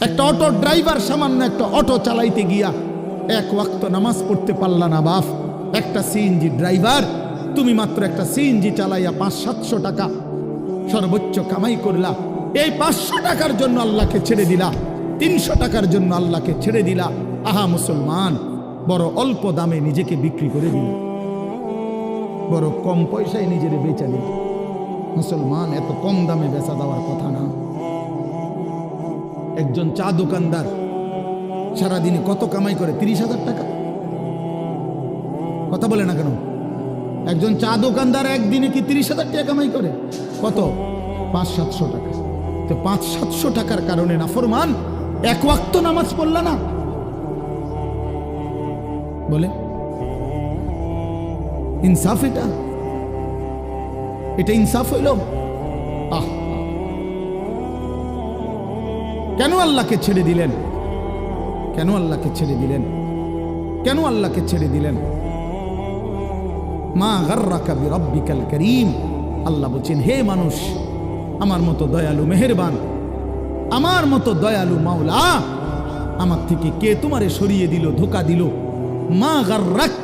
একটা auto driver সামান্য একটা অটো চালাইতে গিয়া এক ওয়াক্ত নামাজ পড়তে পারলা না বাপ। একটা সিএনজি ড্রাইভার, তুমি মাত্র একটা সিএনজি চালাইয়া 500-700 টাকা সর্বোচ্চ কামাই করলা। এই 500 টাকার জন্য আল্লাহকে ছেড়ে দিলা, 300 টাকার জন্য আল্লাহকে ছেড়ে দিলা। আহা মুসলমান, বড় অল্প দামে নিজেকে বিক্রি করে দিল, বড় কম পয়সায় নিজের বেচা দিল। মুসলমান, এত কম দামে বেচা দেওয়ার কথা না। একজন চা দোকানদার সারাদিনে কত কামাই করে? 30,000 টাকা। কথা বলে না কেন? একজন চা দোকানদার একদিনে কি 30,000 টাকা কামাই করে? কত? 500-700 টাকা। তো 500-700 টাকার কারণে নাফরমান এক ওয়াক্ত নামাজ পড়লা না? বলে ইনসাফ? এটা ইনসাফ হইল? আহ, কেন আল্লাহকে ছেড়ে দিলেন? কেন আল্লাহকে ছেড়ে দিলেন? কেন আল্লাহকে ছেড়ে দিলেন? মা গাররাকা বিরাব্বিকাল কারীম। আল্লাহ বলছেন, হে মানুষ, আমার মতো দয়ালু মেহেরবান, আমার মতো দয়ালু মাওলা, আমার থেকে কে তোমারে সরিয়ে দিল, ধোঁকা দিল? মা গাররাক,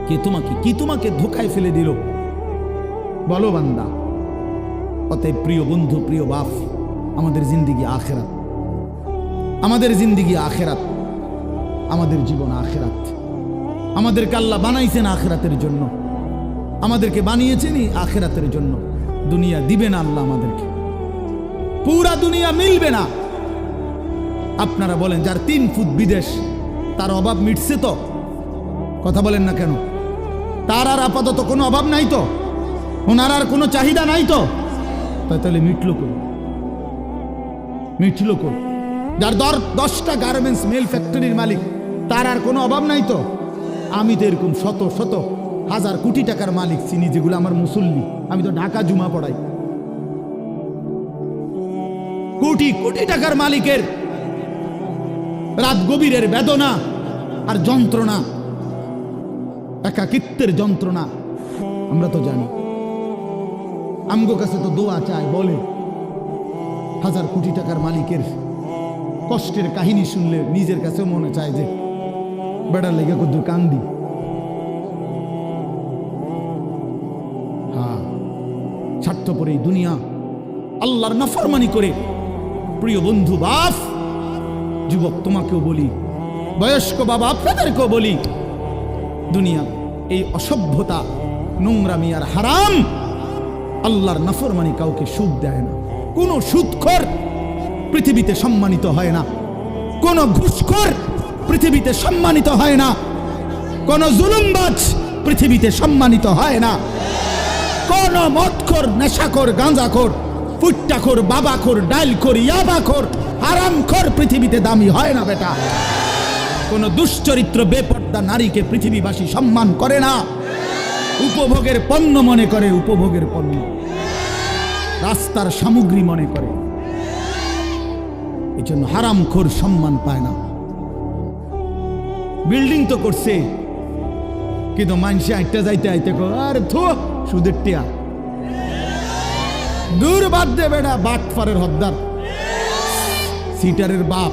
কে তোমাকে, কি তোমাকে ধোঁকায় ফেলে দিল? বলো বান্দা। অতএব প্রিয় বন্ধু, প্রিয় বাপ, আমাদের জিন্দিগি আখেরাত, আমাদের জিন্দিগি আখেরাত, আমাদের জীবন আখেরাত। আমাদেরকে আল্লাহ বানাইছেন আখেরাতের জন্য, আমাদেরকে বানিয়েছেনই আখেরাতের জন্য। দুনিয়া দিবে না আল্লাহ আমাদেরকে, পুরা দুনিয়া মিলবে না। আপনারা বলেন, যার 3 ফুট বিদেশ, তার অভাব মিটছে তো? কথা বলেন না কেন? তার আর আপাতত কোনো অভাব নাই তো? ওনার আর কোনো চাহিদা নাই তো? তাহলে মিটলো কই? মিটলো কই? যার 10টা গার্মেন্টস মেল ফ্যাক্টরির মালিক, তার আর কোনো অভাব নাই তো? আমি তো এরকম শত শত হাজার কোটি টাকার মালিক চিনি, যেগুলো আমার মুসল্লি। আমি তো ঢাকা জুমা পড়াই। কোটি কোটি টাকার মালিকের রাত গভীরের বেদনা আর যন্ত্রণা, একাকিত্বের যন্ত্রণা আমরা তো জানি। আমগো কাছে তো দোয়া চায়, বলে হাজার কোটি টাকার মালিকের কষ্টের কাহিনী শুনলে নিজের কাছে মনে চায় যে বেড়ার লেগে কত কান্দি। হ্যাঁ, স্বার্থপর এই দুনিয়া, আল্লাহর নাফরমানি করে। প্রিয় বন্ধু, বাপ, যুবক তোমাকেও বলি, বয়স্ক বাবা আপনাদেরকেও বলি, দুনিয়া এই অসভ্যতা, নোংরামি আর হারাম, আল্লাহর নাফরমানি কাউকে সুখ দেয় না। কোন সুদখোর পৃথিবীতে সম্মানিত হয় না, কোন ঘুষখোর পৃথিবীতে সম্মানিত হয় না, কোন জুলুমবাজ পৃথিবীতে সম্মানিত হয় না, কোন মদখোর, নেশাখোর, গাঁজাখোর, ফুট্টাখোর, বাবাখোর, ডাইলখোর, ইয়াবাখোর, হারামখোর পৃথিবীতে দামি হয় না বেটা। কোন দুশ্চরিত্র বেপর্দা নারীকে পৃথিবীবাসী সম্মান করে না, উপভোগের পণ্য মনে করে, উপভোগের পণ্য, রাস্তার সামগ্রী মনে করে। এই জন্য হারামখোর সম্মান পায় না। বিল্ডিং তো করছে, কিন্তু মানুষে আইটা যাইতে আইতে আর থো সুদের টিয়া, দূর বাদ দে বেটা, বাটফারের হদ্দার, সিটারের বাপ।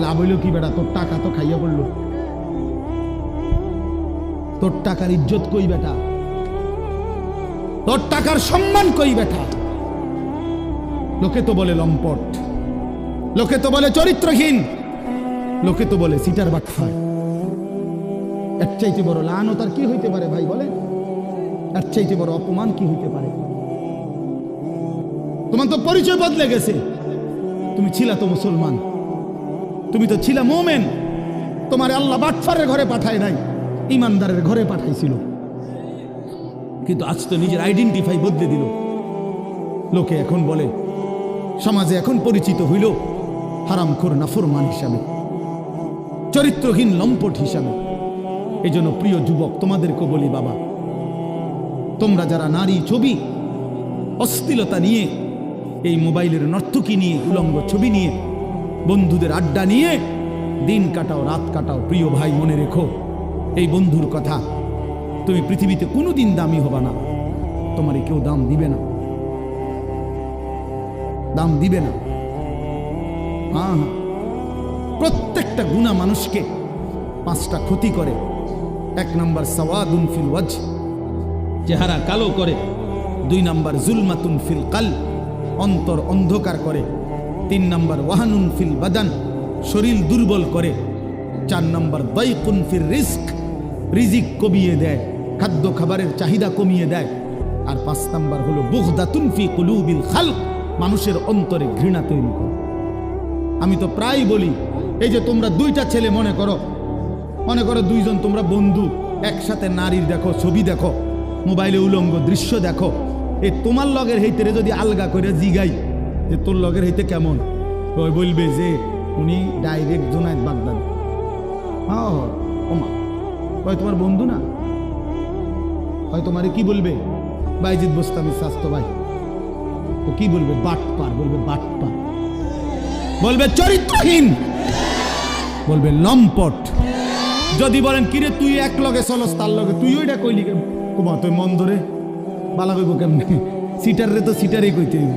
লাভ হইল কি বেটা? তোর টাকা তো খাইয়া পড়লো, তোর টাকার ইজ্জত কই বেটা? তোর টাকার সম্মান কই বেটা? লোকে তো বলে লম্পট, লোকে তো বলে চরিত্রহীন, লোকে তো বলে সিটার বাটফার। এর চাইতে বড় লানত আর কি হইতে পারে ভাই? বলে এর চাইতে বড় অপমান কি হইতে পারে? তোমার তো পরিচয় বদলে গেছে। তুমি ছিলা তো মুসলমান, তুমি তো ছিলা মোমেন। তোমার আল্লাহ বাটফারের ঘরে পাঠায় নাই, ইমানদারের ঘরে পাঠাইছিল। কিন্তু আজ তো নিজের আইডেন্টিফাই বদলে দিল। লোকে এখন বলে, সমাজে এখন পরিচিত হইল হারামখোর, নাফরমান হিসাবে, চরিত্রহীন, লম্পট হিসাবে। এই জন্য প্রিয় যুবক, তোমাদেরকে বলি, বাবা, তোমরা যারা নারী ছবি, অশ্লীলতা নিয়ে, এই মোবাইলের নর্তকী নিয়ে, উলঙ্গ ছবি নিয়ে, বন্ধুদের আড্ডা নিয়ে দিন কাটাও, রাত কাটাও, প্রিয় ভাই, মনে রেখো এই বন্ধুর কথা, তুমি পৃথিবীতে কোনোদিন দামি হবা না। তোমার কেউ দাম দিবে না, দাম দিবে না। হ্যাঁ, প্রত্যেকটা গুনাহ মানুষকে 5টা ক্ষতি করে। 1 নাম্বার সাওয়াদুন ফিল ওয়াজহ, চেহারা কালো করে। 2 নাম্বার জুলমাতুন ফিল কালব, অন্তর অন্ধকার করে। 3 নাম্বার ওয়াহানুন ফিল বাদান, শরীর দুর্বল করে। 4 নাম্বার দাইকুন ফির রিজক, রিজিক কমিয়ে দেয়, খাদ্য খাবারের চাহিদা কমিয়ে দেয়। আর 5 নাম্বার হলো বুগদাতুন ফি কুলুবিল খালক, মানুষের অন্তরে ঘৃণা তৈরি করে। আমি তো প্রায় বলি, এই যে তোমরা 2টা ছেলে মনে করো 2জন তোমরা বন্ধু, একসাথে নারীর দেখো, ছবি দেখো, মোবাইলে উলঙ্গ দৃশ্য দেখো। এই তোমার লগের হইতে যদি আলগা করে জিগাই যে তোর লগের হইতে কেমন, ওই বলবে যে উনি ডাইরেক্ট জোনায়েদ বাগদাদ। হ্যাঁ ওমা, ওই তোমার বন্ধু না, হয় তোমারে কি বলবে? বাইজিদ বোস্তামি স্বাস্থ্য ভাই। ও কি বলবে? বাটপার বলবে, বাটপার বলবে, চরিত্রহীন বলবে, লম্পট। যদি বলেন কিরে তুই এক লগে চলস তার লগে, তুই ওইটা কইলি কুমা তুই মন ধরে বালা কইব কেমনে? সিটার রে তো সিটারই কইতে হইব,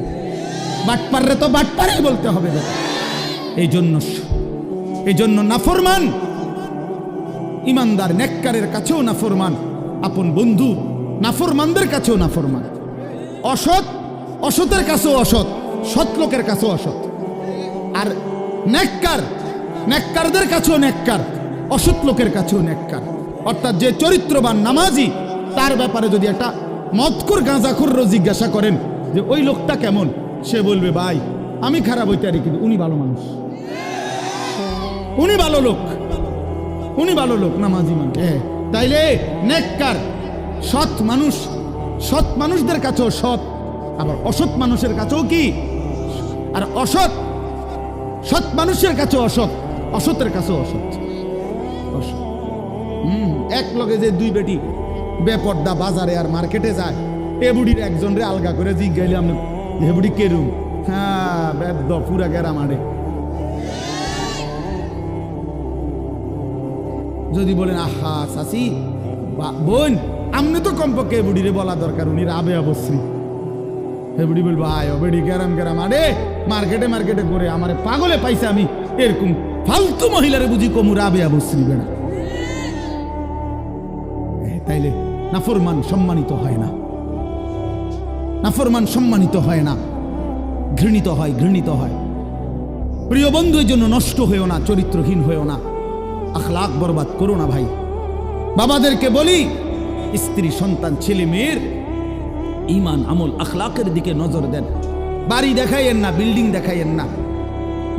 বাটপার রে তো বাটপারই বলতে হবে। এই জন্য নাফরমান ইমানদার নেককারের কাছেও নাফরমান, আপন বন্ধু নাফরমানদের কাছেও নাফরমান, অসতের কাছেও অসৎ, সৎ লোকের কাছেও অসৎ। আর নেককারদের কাছেও নেককার, অসৎ লোকের কাছেও নেককার। অর্থাৎ যে চরিত্রবান নামাজি, তার ব্যাপারে যদি একটা মদখোর গাঁজাখোরও জিজ্ঞাসা করেন যে ওই লোকটা কেমন, সে বলবে ভাই আমি খারাপ হইতে পারি কিন্তু উনি ভালো মানুষ, উনি ভালো লোক নামাজি মানুষ। তাইলে নেককার সৎ মানুষদের কাছেও সৎ, আবার অসৎ মানুষের কাছেও কি? আর সৎ মানুষের কাছেও অসৎ, অসতের কাছেও অসৎ। এক লগে যে 2 বেটি বেপর্দা বাজারে আর মার্কেটে যায়, এ বুড়ির একজন রে আলগা করে জিজ্ঞাইলে আপনি এ বুড়ি কেরুম? হ্যাঁ বেদ্য পুরা গেরা মারে। যদি বলেন আহা চাচি বোন, আমনে তো কমপক্ষে এ বুড়িরে বলা দরকার, উনি রাবে অবশ্রী। এ বুড়ি বলবো আয় বেড়ি গেরাম আরে মার্কেটে করে আমারে পাগলে পাইছে, আমি এরকম ফালতু মহিলারে বুঝি কমু রাবে অবশ্রী বেড়া। তাইলে নাফরমান সম্মানিত হয় না, নাফরমান সম্মানিত হয় না, ঘৃণিত হয়। প্রিয় বন্ধু, এই জন্য নষ্ট হয়েও না, চরিত্রহীন হয়েও না, আখলাক বরবাদ করো না ভাই। বাবাদেরকে বলি, স্ত্রী সন্তান ছেলে মেয়ের ঈমান আমল আখলাকের দিকে নজর দেন। বাড়ি দেখাইয়েন না, বিল্ডিং দেখাইয়েন না,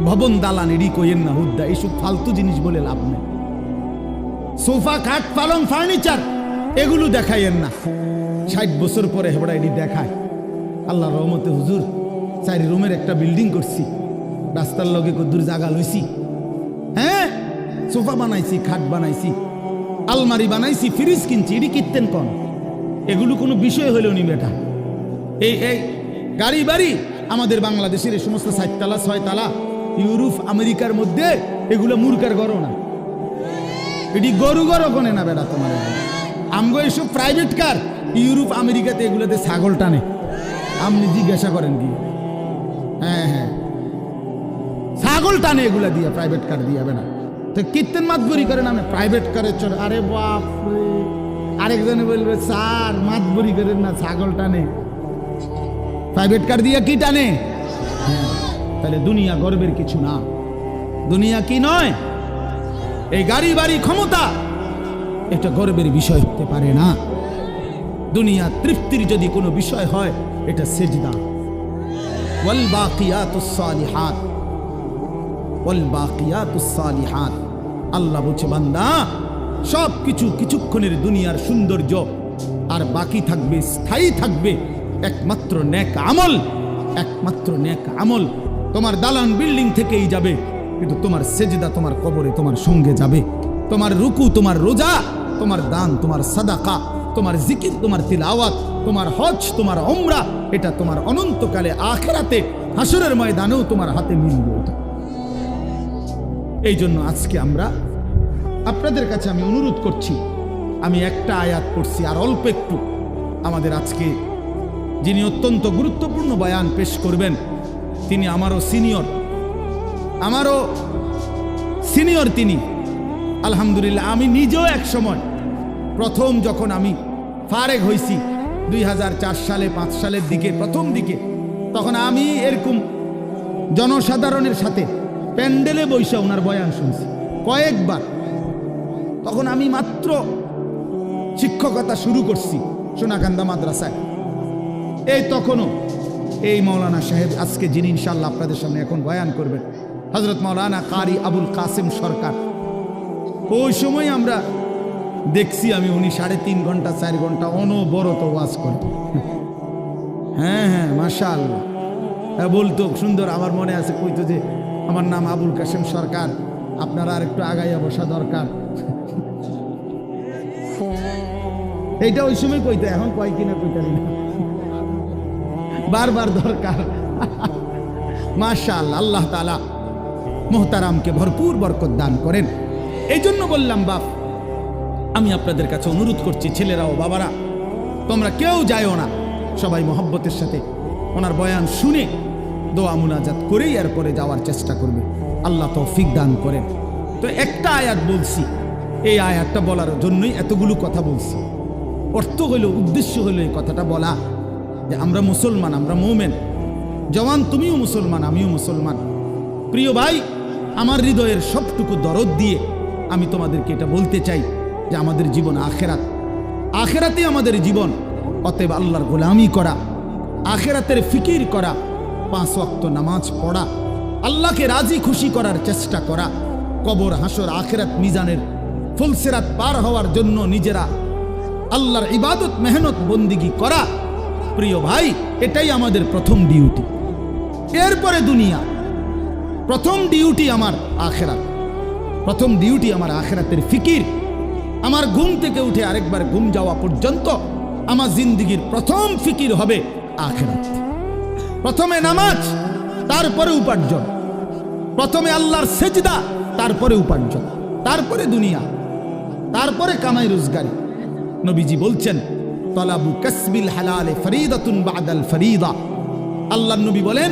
ভবন দালান এডি কইয়েন না, হুদ্দা এইসব ফালতু জিনিস বলে লাভ নেই। সোফা খাট পালং ফার্নিচার এগুলো দেখাইয়েন না। 60 বছর পরে হেবড়া এডি দেখায়। আল্লাহর রহমতে হুজুর 4 রুমের একটা বিল্ডিং করছি, রাস্তার লগে কদ্দুর জায়গা লইছি, হ্যাঁ সোফা বানাইছি, খাট বানাইছি, আলমারি বানাইছি, ফ্রিজ কিনছি, এডি কিনতেন কন? এগুলো কোনো বিষয় হইল নি বেটা। এই গাড়ি বাড়ি আমাদের বাংলাদেশের এই সমস্ত 4 তালা 6 তালা ইউরোপ আমেরিকার মধ্যে এগুলো মূর্খের গরো না, এটি গরু কোনে না বেটা তোমার। আমগো এইসব প্রাইভেট কার ইউরোপ আমেরিকাতে এগুলোতে ছাগল টানে, আপনি জিজ্ঞাসা করেন কি? হ্যাঁ ছাগল টানে এগুলা দিয়ে, প্রাইভেট কার দিয়ে বেটা। তো কীর্তন মাতবরি করেন আমি প্রাইভেট কারে চলে, আরে বাপ রে। আরেকজনে বলবে স্যার মাতবরি করেন না, ছাগল টানে, প্রাইভেট কার দিয়ে কি টানে? তাহলে দুনিয়া গর্বের কিছু না, দুনিয়া কি নয়, এই গাড়ি বাড়ি ক্ষমতা এটা গর্বের বিষয় হতে পারে না। দুনিয়া তৃপ্তির যদি কোনো বিষয় হয় এটা সেজদা। ওয়াল বাকিয়াতুস সালিহাত, ওয়াল বাকিয়াতুস সালিহাত, আল্লাহ বলছে বান্দা সব কিছু কিছুক্ষণের দুনিয়ার সৌন্দর্য, আর বাকি থাকবে, স্থায়ী থাকবে একমাত্র নেক আমল, একমাত্র নেক আমল। তোমার দালান বিল্ডিং থেকেই যাবে, কিন্তু তোমার সেজদা তোমার কবরে তোমার সঙ্গে যাবে। তোমার রুকু, তোমার রোজা, তোমার দান, তোমার সাদাকা, তোমার জিকির, তোমার তিলাওয়াত, তোমার হজ, তোমার উমরা, এটা তোমার অনন্তকালে আখিরাতে হাসরের ময়দানেও তোমার হাতে মিলবে। এই জন্য আজকে আমরা আপনাদের কাছে আমি অনুরোধ করছি, আমি একটা আয়াত পড়ছি আর অল্প একটু। আমাদের আজকে যিনি অত্যন্ত গুরুত্বপূর্ণ বয়ান পেশ করবেন, তিনি আমারও সিনিয়র, আমারও সিনিয়র তিনি, আলহামদুলিল্লাহ। আমি নিজেও এক সময় প্রথম যখন আমি ফারেগ হয়েছি 2004 সালে 5 সালের দিকে, প্রথম দিকে, তখন আমি এরকম জনসাধারণের সাথে প্যান্ডেলে বৈশা ওনার বয়ান শুনছি কয়েকবার। তখন আমি মাত্র শিক্ষকতা শুরু করছি সোনাকান্দা মাদ্রাসায়। এই তখনও এই মৌলানা সাহেব আজকে যিনি ইনশাআল্লাহ আপনাদের সামনে এখন বয়ান করবেন, হযরত মাওলানা কারি আবুল কাসেম সরকার, ওই সময় আমরা দেখছি আমি উনি 3.5 ঘন্টা 4 ঘন্টা অনবরত ওয়াজ করে। হ্যাঁ হ্যাঁ মাশাআল্লাহ বলতো সুন্দর। আমার মনে আছে কইতো যে আমার নাম আবুল কাসেম সরকার, আপনারা আর একটু আগাইয়া বসা দরকার। এইটা ওই সময় কইতো, এখন কয় কিনা কইতালি না, বারবার দরকার। মাশাআল্লাহ, আল্লাহ তাআলা মোহতারামকে ভরপুর বরকত দান করেন। এই জন্য বললাম বাপ, আমি আপনাদের কাছে অনুরোধ করছি, ছেলেরাও বাবারা, তোমরা কেউ যায়ও না, সবাই মহব্বতের সাথে ওনার বয়ান শুনে দোয়া মুনাজাত করেই এরপরে যাওয়ার চেষ্টা করবে। আল্লাহ তৌফিক দান করেন। তো একটা আয়াত বলছি, এই আয়াতটা বলার জন্যই এতগুলো কথা বলছি। অর্থ হইল, উদ্দেশ্য হইল এই কথাটা বলা যে আমরা মুসলমান, আমরা মুমিন। জওয়ান তুমিও মুসলমান, আমিও মুসলমান। প্রিয় ভাই, আমার হৃদয়ের সবটুকু দরদ দিয়ে আমি তোমাদেরকে এটা বলতে চাই যে আমাদের জীবন আখেরাত, আখেরাতে আমাদের জীবন। অতএব আল্লাহর গোলামি করা, আখেরাতের ফিকির করা, 5 ওয়াক্ত নামাজ পড়া, আল্লাহকে রাজি খুশি করার চেষ্টা করা, কবর হাসর আখেরাত মিজানের ফুলসিরাত পার হওয়ার জন্য নিজেরা আল্লাহর ইবাদত মেহনত বন্দিগি করা। প্রিয় ভাই, এটাই আমাদের প্রথম ডিউটি। এরপরে দুনিয়া। প্রথম ডিউটি আমার আখেরাত, প্রথম ডিউটি আমার আখেরাতের ফিকির। আমার ঘুম থেকে উঠে আরেকবার ঘুম যাওয়া পর্যন্ত আমার জিন্দিগির প্রথম ফিকির হবে আখেরাত। প্রথমে নামাজ, তারপরে উপার্জন। প্রথমে আল্লাহর সেজদা, তারপরে উপার্জন, তারপরে দুনিয়া, তারপরে কামাই রোজগারি। নবীজি বলছেন, তলাবু কাসবিল হালালে ফরিদাতুন বাদাল ফরিদা। আল্লাহর নবী বলেন,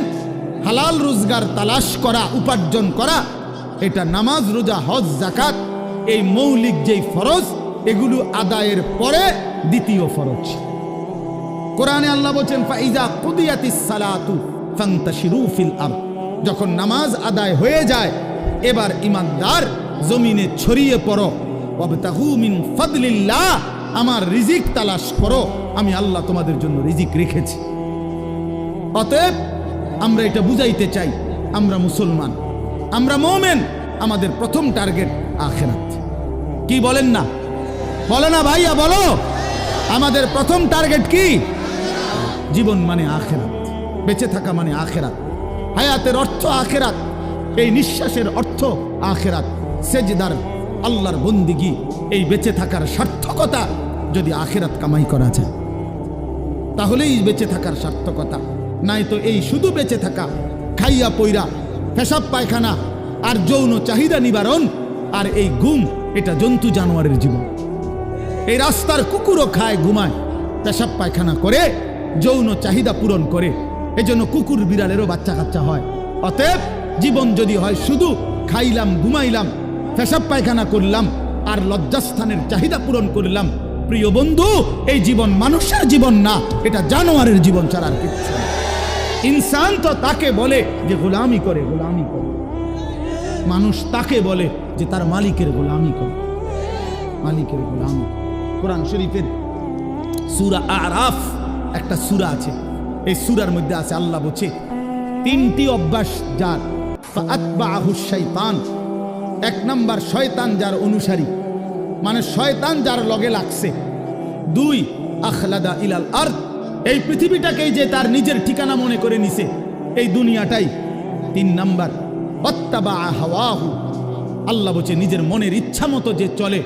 হালাল রোজগার তালাশ করা, উপার্জন করা, এটা নামাজ, রোজা, হজ, যাকাত, এই মৌলিক যেই ফরজ, এগুলো আদায়ের পরে দ্বিতীয় ফরজ। কোরআনে আল্লাহ বলেন, ফাইজা কুদিয়াতিস সালাতু ফান্তাশিরু ফিল আরদ। যখন নামাজ আদায় হয়ে যায়, এবার ইমানদার জমিনে ছড়িয়ে পড়ো। ওয়াবতাগু মিন ফাদলিল্লাহ, আমার রিজিক তালাশ করো, আমি আল্লাহ তোমাদের জন্য রিজিক রেখেছি। অতএব আমরা এটা বুঝাইতে চাই, আমরা মুসলমান, আমরা মুমিন, আমাদের প্রথম টার্গেট আখিরাত। কি বলেন না? বলো না ভাইয়া, বলো। আমাদের প্রথম টার্গেট কি? জীবন মানে আখিরাত, বেঁচে থাকা মানে আখিরাত, হায়াতের অর্থ আখিরাত, এই নিঃশ্বাসের অর্থ আখিরাত। সেজদার আল্লাহর বন্দিগি, এই বেঁচে থাকার সার্থকতা যদি আখিরাত কামাই করা যায়, তাহলেই বেঁচে থাকার সার্থকতা। নাই তো এই শুধু বেঁচে থাকা, খাইয়া পইরা, পেশাব পায়খানা আর যৌন চাহিদা নিবারণ, আর এই ঘুম, এটা জন্তু জানোয়ারের জীবন। এই রাস্তার কুকুরও খায়, ঘুমায়, পেশাব পায়খানা করে, যৌন চাহিদা পূরণ করে। এজন্য কুকুর বিড়ালেরও বাচ্চা কাচ্চা হয়। অতএব জীবন যদি হয় শুধু খাইলাম, ঘুমাইলাম, পেশাব পায়খানা করলাম আর লজ্জাস্থানের চাহিদা পূরণ করলাম, প্রিয় বন্ধু, এই জীবন মানুষের জীবন না, এটা জানোয়ারের জীবন ছাড়া আর কিছু না। ইনসান তো তাকে বলে যে গোলামি করে, গোলামি করে। মানুষ তাকে বলে যে তার মালিকের গোলামি করে, মালিকের গোলামি। কোরআন শরীফের সূরা আরাফ একটা সূরা আছে, এই সূরার মধ্যে আছে, আল্লাহ বলছে 3টি অভ্যাস যার, ফাআতবাহু শাইতান। 1 নাম্বার, শয়তান যার অনুসারী, মানে শয়তান যার লগে লাগছে। 2, আখলাদা ইলাল আরদ, এই পৃথিবীটাকেই যে তার নিজের ঠিকানা মনে করে নিছে, এই দুনিয়াটাই। 3 নাম্বার, ওয়াত্তাবা হাওয়াহু, আল্লাহ বলছে নিজের মনের ইচ্ছা মতো যে চলে।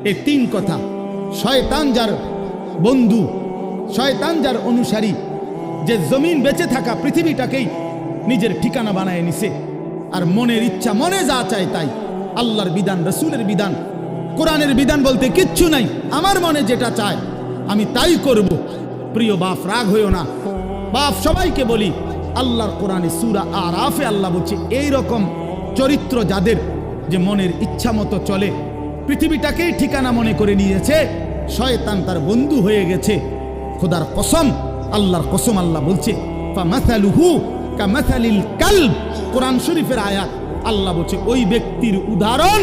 এই 3 কথা, শয়তান যার বন্ধু, শয়তান যার অনুসারী, যে জমিন বেঁচে থাকা পৃথিবীটাকেই নিজের ঠিকানা বানায় নিছে, আর মনের ইচ্ছা, মনে যা চায় তাই। আল্লাহর বিধান, রাসূলের বিধান, কোরআনের বিধান বলতে কিচ্ছু নাই, আমার মনে যেটা চায় আমি তাই করব। প্রিয় বাপ, রাগ হইও না বাপ, সবাইকে বলি, আল্লাহর কোরআনে সূরা আরাফে আল্লাহ বলছে এইরকম চরিত্র যাদের, যে মনের ইচ্ছা মতো চলে, পৃথিবীটাকেই ঠিকানা মনে করে নিয়েছে, শয়তান তার বন্ধু হয়ে গেছে। খোদার কসম, আল্লাহর কসম, আল্লাহ বলছে ফামাসালুহু কামাসালিল কালব, কোরআন শরীফের আয়াত। আল্লাহ বলছে ওই ব্যক্তির উদাহরণ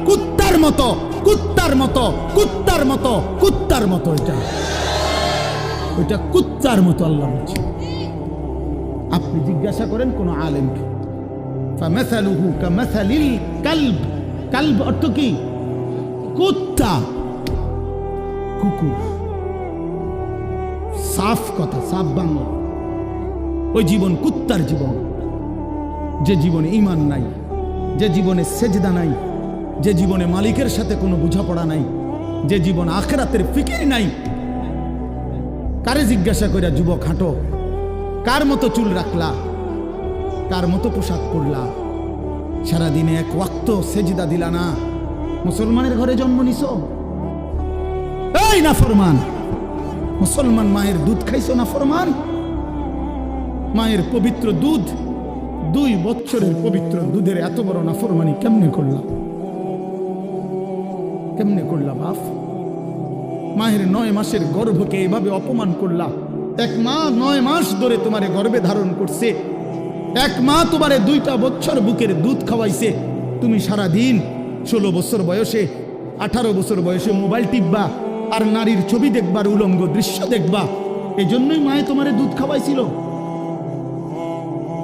কুত্তার মতো, কুত্তার মতো, কুত্তার মতো, কুত্তার মতো। ওইটা কুত্তার মতো আল্লাহ বলছে। আপনি জিজ্ঞাসা করেন কোন আলেমকে, ফামাসালুহু কামাসালিল কালব। কালব অর্থ কি? কুত্তা, কুকুর। সাফ কথা, সাফ বাংলা। ওই জীবন কুত্তার জীবন, যে জীবনে ঈমান নাই, যে জীবনে সেজদা নাই, যে জীবনে মালিকের সাথে কোনো বোঝাপড়া নাই, যে জীবন আখিরাতের ফিকির নাই। কারে জিজ্ঞাসা কইরা যুবক হাঁটো, কার মতো চুল রাখলা, কার মতো পোশাক পরলা, সারাদিনে এক ওয়াক্ত সেজদা দিলা না, মুসলমানের ঘরে জন্ম নিছো? এই নাফরমান মুসলমান, মায়ের দুধ খাইছো নাফরমান? মায়ের পবিত্র দুধ, 2 বছরের পবিত্র দুধের এত বড় নাফরমানি কেমনে করলা? কেমনে করলা বাপ? মায়ের 9 মাসের গর্ভকে এভাবে অপমান করলা। এক মা 9 মাস ধরে তোমারে গর্ভে ধারণ করছে, এক মা তোমারে 2টা বছর বুকের দুধ খাওয়াইছে। তুমি সারা দিন 16 বছর বয়সে, 18 বছর বয়সে মোবাইল টিপবা আর নারীর ছবি দেখবার, উলঙ্গ দৃশ্য দেখবা। এই জন্যই মায়ে তোমারে দুধ খাওয়াইছিল।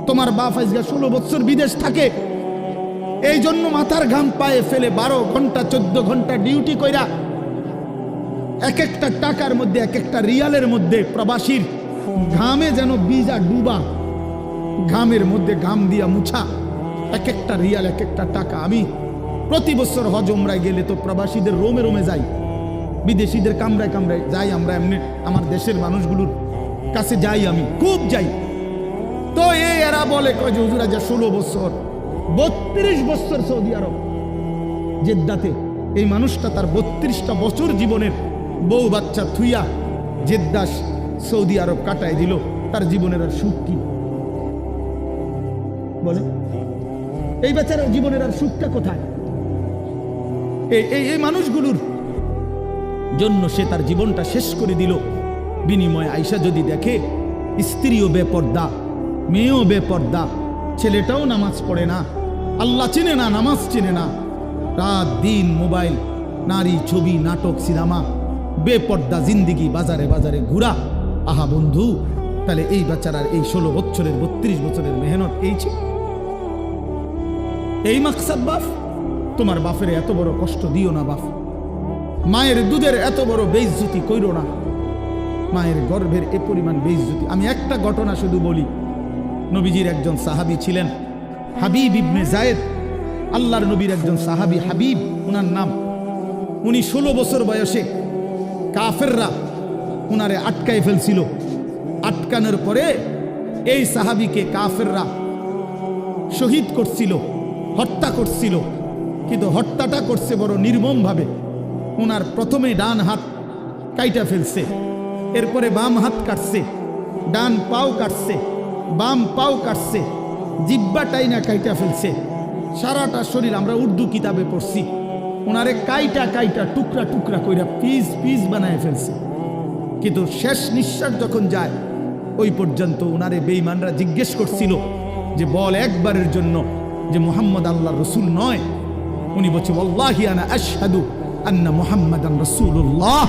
তোমার বাপ আজকে 16 বছর বিদেশ থাকে, এই জন্য মাথার ঘাম পায়ে ফেলে 12 ঘন্টা 14 ঘন্টা ডিউটি কইরা এক একটা টাকার মধ্যে, এক একটা রিয়ালের মধ্যে প্রবাসীর ঘামে যেন বীজা ডুবা, ঘামের মধ্যে ঘাম দিয়া মুছা, এক একটা রিয়াল, এক একটা টাকা। আমি প্রতি বছর হজ উমরায় গেলে তো প্রবাসীদের রোমে রোমে যাই, বিদেশিদের কামরায় কামরায় যাই। আমরা এমনি আমার দেশের মানুষগুলোর কাছে যাই, আমি খুব যাই। তো এরা বলে কয় যে হুজুর আজ 16 বছর, 32 বছর সৌদি আরব জেদ্দাতে। এই মানুষটা তার 32টা বছর জীবনের বউ বাচ্চা থুইয়া জেদ্দা সৌদি আরব কাটায় দিল। তার জীবনের আর সুখ কি বলে? এই বেচারার জীবনের আর সুখটা কোথায়? এই মানুষগুলোর জন্য সে তার জীবনটা শেষ করে দিল। বিনিময়ে আয়সা যদি দেখে স্ত্রীও বেপর্দা, মেয়েও বেপর্দা, ছেলেটাও নামাজ পড়ে না, আল্লাহ চিনে না, নামাজ চিনে না, রাত দিন মোবাইল, নারী, ছবি, নাটক, সিনেমা, বেপর্দা জিন্দিগি, বাজারে বাজারে ঘুরা। আহা বন্ধু, তাহলে এই বেচারার এই 16 বছরের 32 বছরের মেহনত এই ছিল, এই মাকসাদ। বাপ, তোমার বাপের এত বড় কষ্ট দিও না বাপ। মায়ের দুধের এত বড় বেইজ্জতি কইরো না, মায়ের গর্ভের এ পরিমাণ বেইজ্জতি। আমি একটা ঘটনা শুধু বলি। নবীজির একজন সাহাবী ছিলেন হাবিব ইবনে যায়েদ, আল্লাহর নবীর একজন সাহাবী হাবিব উনার নাম। উনি 16 বছর বয়সে কাফেররা উনারে আটকায় ফেলছিল। আটকানোর পরে এই সাহাবীকে কাফেররা শহীদ করছিল, হত্যা করছিল। কিন্তু হত্যাটা করছে বড় নির্মম ভাবে। উনার প্রথমে ডান হাত কাইটা ফেলছে, এরপরে বাম হাত কাটছে, ডান পাও কাটছে, বাম পাও কাটছে, জিব্বাটাই না কাইটা ফেলছে, সারাটা শরীর। আমরা উর্দু কিতাবে পড়ছি, ওনারে কাইটা কাইটা টুকরা টুকরা কইরা পিস পিস বানায় ফেলছে। কিন্তু শেষ নিঃশ্বাস যখন যায়, ওই পর্যন্ত ওনারে বেঈমানরা জিজ্ঞেস করছিল যে বল একবারের জন্য যে মুহাম্মদ আল্লাহর রাসূল নয়। উনি বলছে ওয়াল্লাহি আনা আশহাদু আন্না মুহাম্মাদান রাসূলুল্লাহ।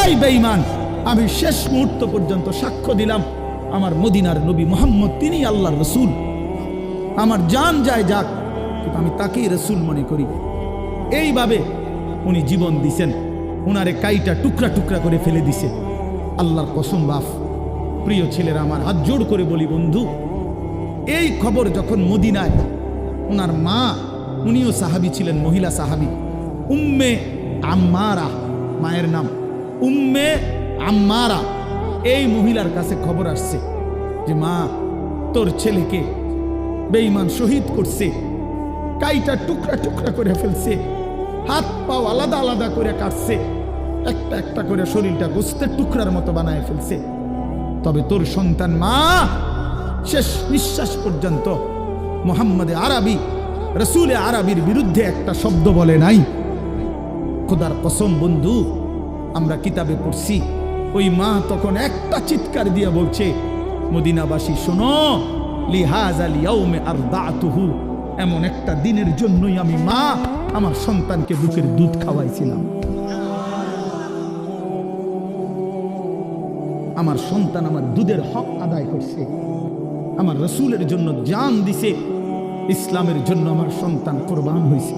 এই বেঈমান, আমি শেষ মুহূর্ত পর্যন্ত সাক্ষ্য দিলাম আমার মদিনার নবী মুহাম্মদ তিনি আল্লাহর রাসূল। আমার জান যায় যাক, কিন্তু আমি তাকেই রাসূল মনে করি। এইভাবে উনি জীবন দিছেন। উনারে কাইটা টুকরা টুকরা করে ফেলে দিছে। আল্লাহর কসম বাপ, প্রিয় ছেলেরা, আমার হাত জোড় করে বলি বন্ধু, এই খবর যখন মদিনায় উনার মা, উনিও সাহাবী ছিলেন, মহিলা সাহাবী, উম্মে আম্মারা মায়ের নাম, উম্মে আম্মারা, এই মহিলার কাছে খবর আসছে যে মা, তোর ছেলেকে বেঈমান শহীদ করছে, কাইটা টুকরা টুকরা করে ফেলছে, হাত পাও আলাদা আলাদা করে কাটছে, একটা একটা করে শরীরটা গোস্তের টুকরার মতো বানায় ফেলছে। তবে তোর সন্তান মা শেষ নিঃশ্বাস পর্যন্ত মুহাম্মদে আরবি রসুলে আরবির বিরুদ্ধে একটা শব্দ বলে নাই। খোদার কসম বন্ধু, আমরা কিতাবে পড়ছি ওই মা তখন একটা চিৎকার দিয়ে বলছে, মদিনাবাসী শোনো, লিহাযাল ইয়াউমে আরদাতুহু, এমন একটা দিনের জন্যই আমি মা আমার সন্তানকে বুকের দুধ খাওয়াইছিলাম। আমার সন্তান আমার দুধের হক আদায় করছে, আমার রসুলের জন্য জান দিছে, ইসলামের জন্য আমার সন্তান কোরবান হয়েছে,